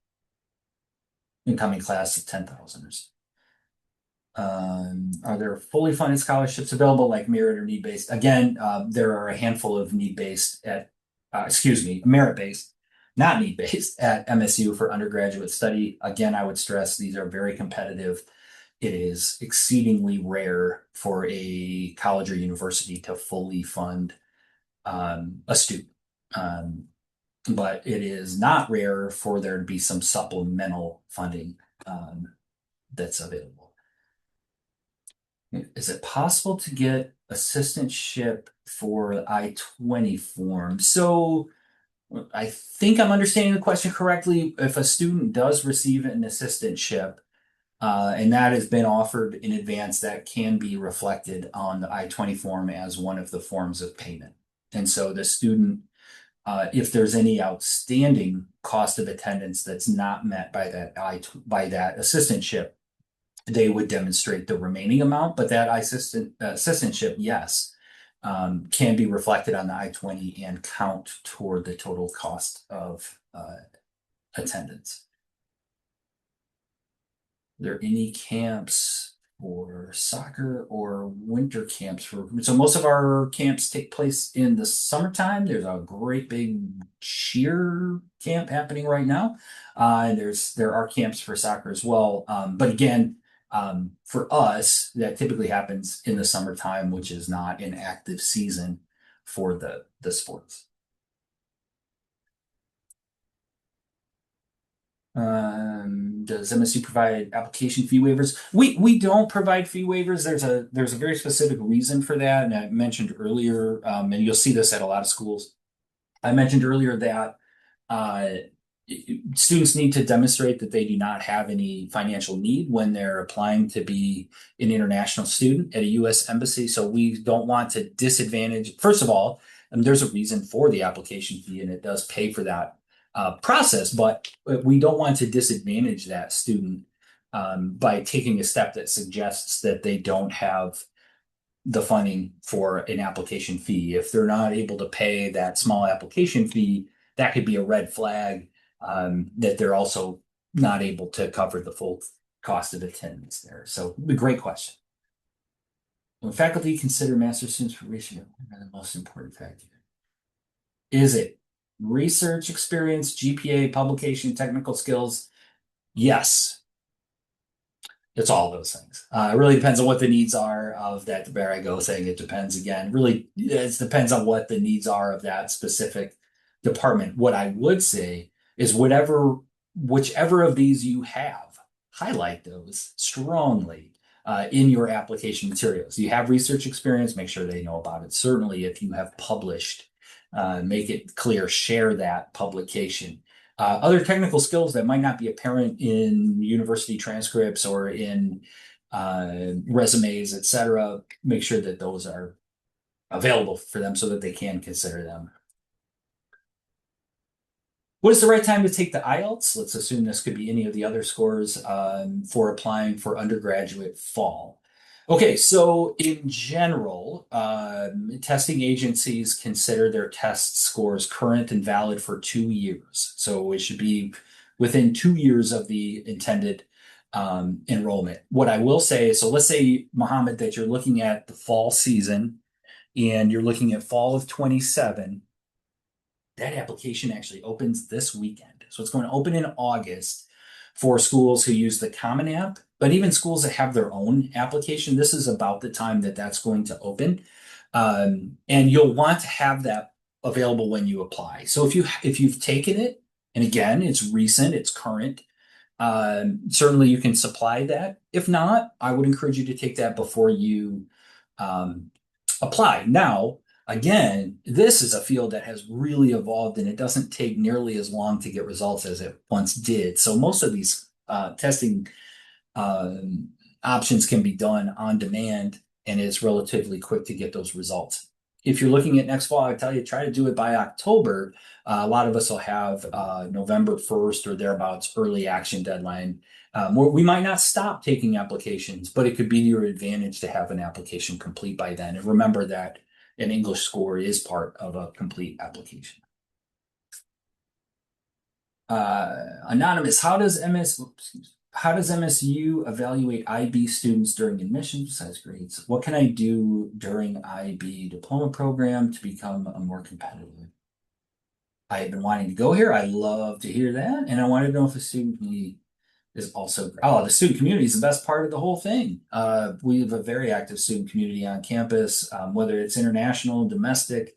incoming class of 10,000 or so. Are there fully funded scholarships available like merit or need-based? Again, there are a handful of need-based at, merit-based, not need-based at MSU for undergraduate study. Again, I would stress these are very competitive. It is exceedingly rare for a college or university to fully fund a student. But it is not rare for there to be some supplemental funding that's available. Is it possible to get assistantship for the I-20 form? So I think I'm understanding the question correctly. If a student does receive an assistantship, and that has been offered in advance, that can be reflected on the I-20 form as one of the forms of payment. And so the student, if there's any outstanding cost of attendance that's not met by that assistantship, they would demonstrate the remaining amount, but that assistantship, yes, can be reflected on the I-20 and count toward the total cost of attendance. Are there any camps for soccer or winter camps so most of our camps take place in the summertime. There's a great big cheer camp happening right now. And there are camps for soccer as well. But again, for us, that typically happens in the summertime, which is not an active season for the sports. Does MSU provide application fee waivers? We don't provide fee waivers. There's a very specific reason for that, and I mentioned earlier, and you'll see this at a lot of schools. I mentioned earlier that uh, students need to demonstrate that they do not have any financial need when they're applying to be an international student at a U.S. embassy. So we don't want to disadvantage. First of all, there's a reason for the application fee, and it does pay for that process, but we don't want to disadvantage that student by taking a step that suggests that they don't have the funding for an application fee. If they're not able to pay that small application fee, that could be a red flag that they're also not able to cover the full cost of attendance there. So, great question. When faculty consider master's students for research, what are the most important factors? Is it research experience, GPA, publication, technical skills? Yes, it's all those things. It really depends on what the needs are of that Barago thing. It depends again. Really, it depends on what the needs are of that specific department. What I would say is whichever of these you have, highlight those strongly in your application materials. You have research experience, make sure they know about it. Certainly, if you have published, make it clear, share that publication. Other technical skills that might not be apparent in university transcripts or in resumes, etc., make sure that those are available for them so that they can consider them. What is the right time to take the IELTS? Let's assume this could be any of the other scores for applying for undergraduate fall. Okay, so in general, testing agencies consider their test scores current and valid for 2 years. So it should be within 2 years of the intended enrollment. What I will say is, so let's say, Mohammed, that you're looking at the fall season and you're looking at fall of 27. That application actually opens this weekend. So it's going to open in August for schools who use the Common App, but even schools that have their own application, this is about the time that that's going to open. And you'll want to have that available when you apply. So if you've taken it, and again, it's recent, it's current, certainly you can supply that. If not, I would encourage you to take that before you apply. Now, again, this is a field that has really evolved and it doesn't take nearly as long to get results as it once did. So most of these testing options can be done on demand and it's relatively quick to get those results. If you're looking at next fall, I tell you, try to do it by October. A lot of us will have November 1st or thereabouts early action deadline. We might not stop taking applications, but it could be to your advantage to have an application complete by then. And remember that an English score is part of a complete application. Anonymous, how does MSU evaluate IB students during admission besides grades? What can I do during IB diploma program to become a more competitive? I have been wanting to go here. I love to hear that. And I want to know if the student community is also, the student community is the best part of the whole thing. We have a very active student community on campus, whether it's international, domestic.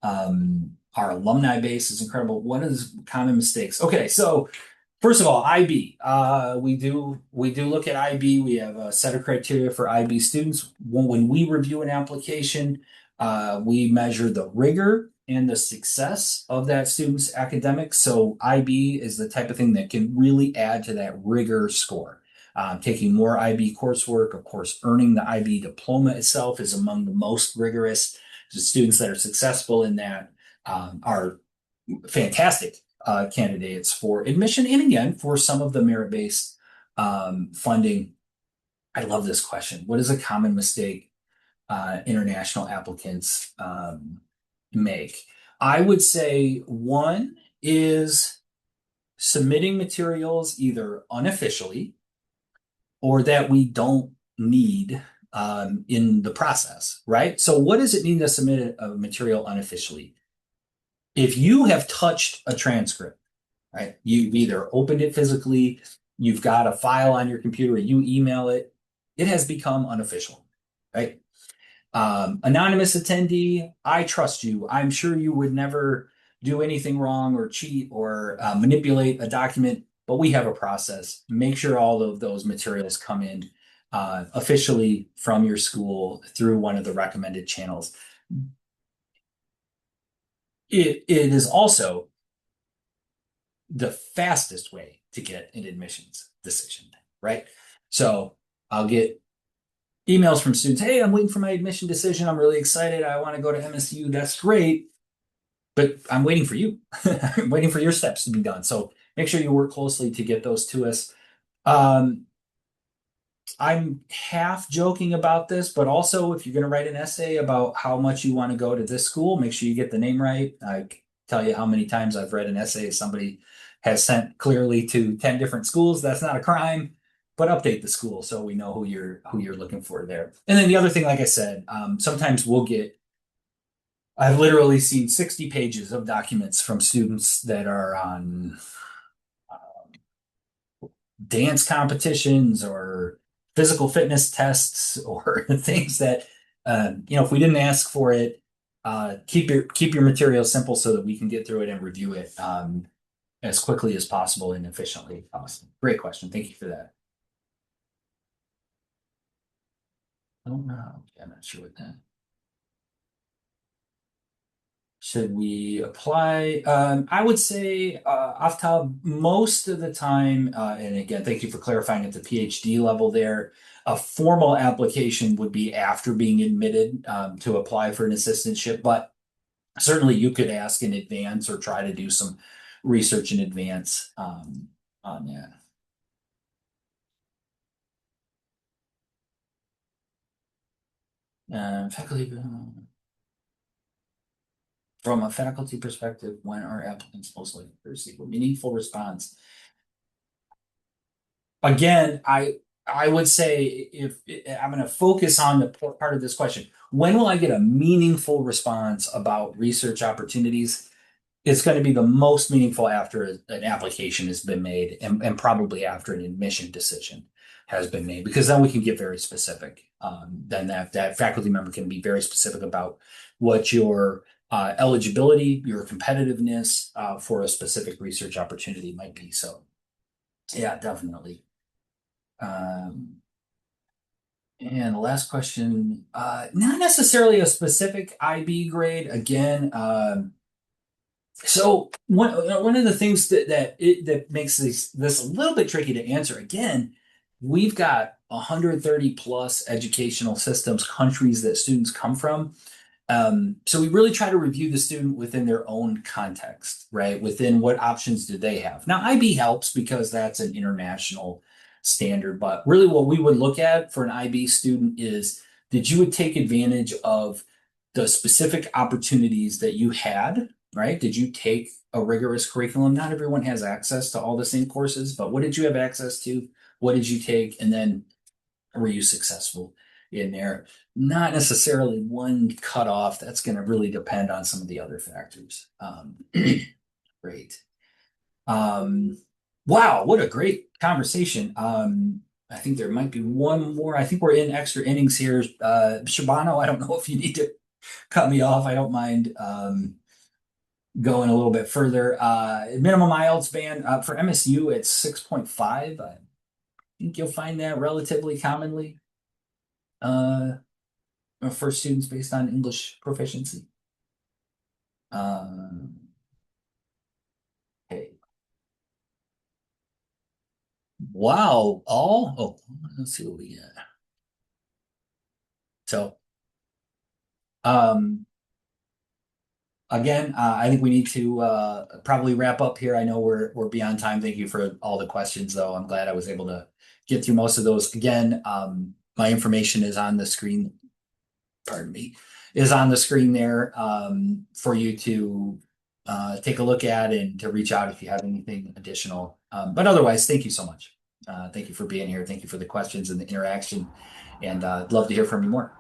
Our alumni base is incredible. What is common mistakes? Okay, so first of all, IB. We do look at IB. We have a set of criteria for IB students. When we review an application, we measure the rigor and the success of that student's academics. So IB is the type of thing that can really add to that rigor score. Taking more IB coursework, of course, earning the IB diploma itself is among the most rigorous. The students that are successful in that are fantastic candidates for admission. And again, for some of the merit-based funding. I love this question. What is a common mistake international applicants make? I would say one is submitting materials either unofficially or that we don't need in the process, right? So what does it mean to submit a material unofficially? If you have touched a transcript, right? You've either opened it physically, you've got a file on your computer, you email it, it has become unofficial, right? Anonymous attendee, I trust you. I'm sure you would never do anything wrong or cheat or manipulate a document, but we have a process. Make sure all of those materials come in officially from your school through one of the recommended channels. It is also the fastest way to get an admissions decision, right? So I'll get emails from students, hey, I'm waiting for my admission decision. I'm really excited. I want to go to MSU. That's great. But I'm waiting for you. I'm waiting for your steps to be done. So make sure you work closely to get those to us. I'm half joking about this, but also if you're going to write an essay about how much you want to go to this school, make sure you get the name right. I tell you how many times I've read an essay somebody has sent clearly to 10 different schools. That's not a crime. but update the school so we know who you're looking for there. And then the other thing, like I said, sometimes I've literally seen 60 pages of documents from students that are on dance competitions or physical fitness tests or things that if we didn't ask for it, keep your material simple so that we can get through it and review it as quickly as possible and efficiently as possible. Great question. Thank you for that. Oh no, I'm not sure what that. Should we apply? I would say off top, most of the time, and again, thank you for clarifying at the PhD level there. A formal application would be after being admitted to apply for an assistantship, but certainly you could ask in advance or try to do some research in advance on that. Faculty. From a faculty perspective, when are applicants most likely to receive a meaningful response? Again, I would say if I'm going to focus on the part of this question, when will I get a meaningful response about research opportunities? It's going to be the most meaningful after an application has been made and probably after an admission decision has been made, because then we can get very specific. Then that faculty member can be very specific about what your eligibility, your competitiveness for a specific research opportunity might be. So, yeah, definitely. And the last question, not necessarily a specific IB grade. Again, so one of the things that makes this a little bit tricky to answer, again, we've got 130 plus educational systems, countries that students come from. So we really try to review the student within their own context, right? Within what options do they have? Now, IB helps because that's an international standard, but really what we would look at for an IB student is, did you take advantage of the specific opportunities that you had, right? Did you take a rigorous curriculum? Not everyone has access to all the same courses, but what did you have access to? What did you take? And then were you successful in there? Not necessarily one cutoff. That's going to really depend on some of the other factors. Great. Wow, what a great conversation. I think there might be one more. I think we're in extra innings here. Shabano, I don't know if you need to cut me off. I don't mind going a little bit further. Minimum IELTS band for MSU, it's 6.5. I think you'll find that relatively commonly for students based on English proficiency. Okay. Wow. Let's see what we get. So, again, I think we need to probably wrap up here. I know we're beyond time. Thank you for all the questions, though. I'm glad I was able to get through most of those. Again, my information is on the screen. Pardon me, is on the screen there for you to take a look at and to reach out if you have anything additional. But otherwise, thank you so much. Thank you for being here. Thank you for the questions and the interaction. And I'd love to hear from you more.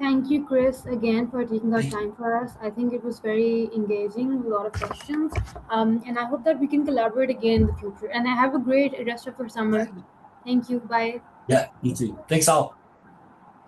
Thank you, Chris, again for taking our time for us. I think it was very engaging, a lot of questions. And I hope that we can collaborate again in the future. And I have a great rest of your summer. Thank you. Bye. Yeah, you too. Thanks all.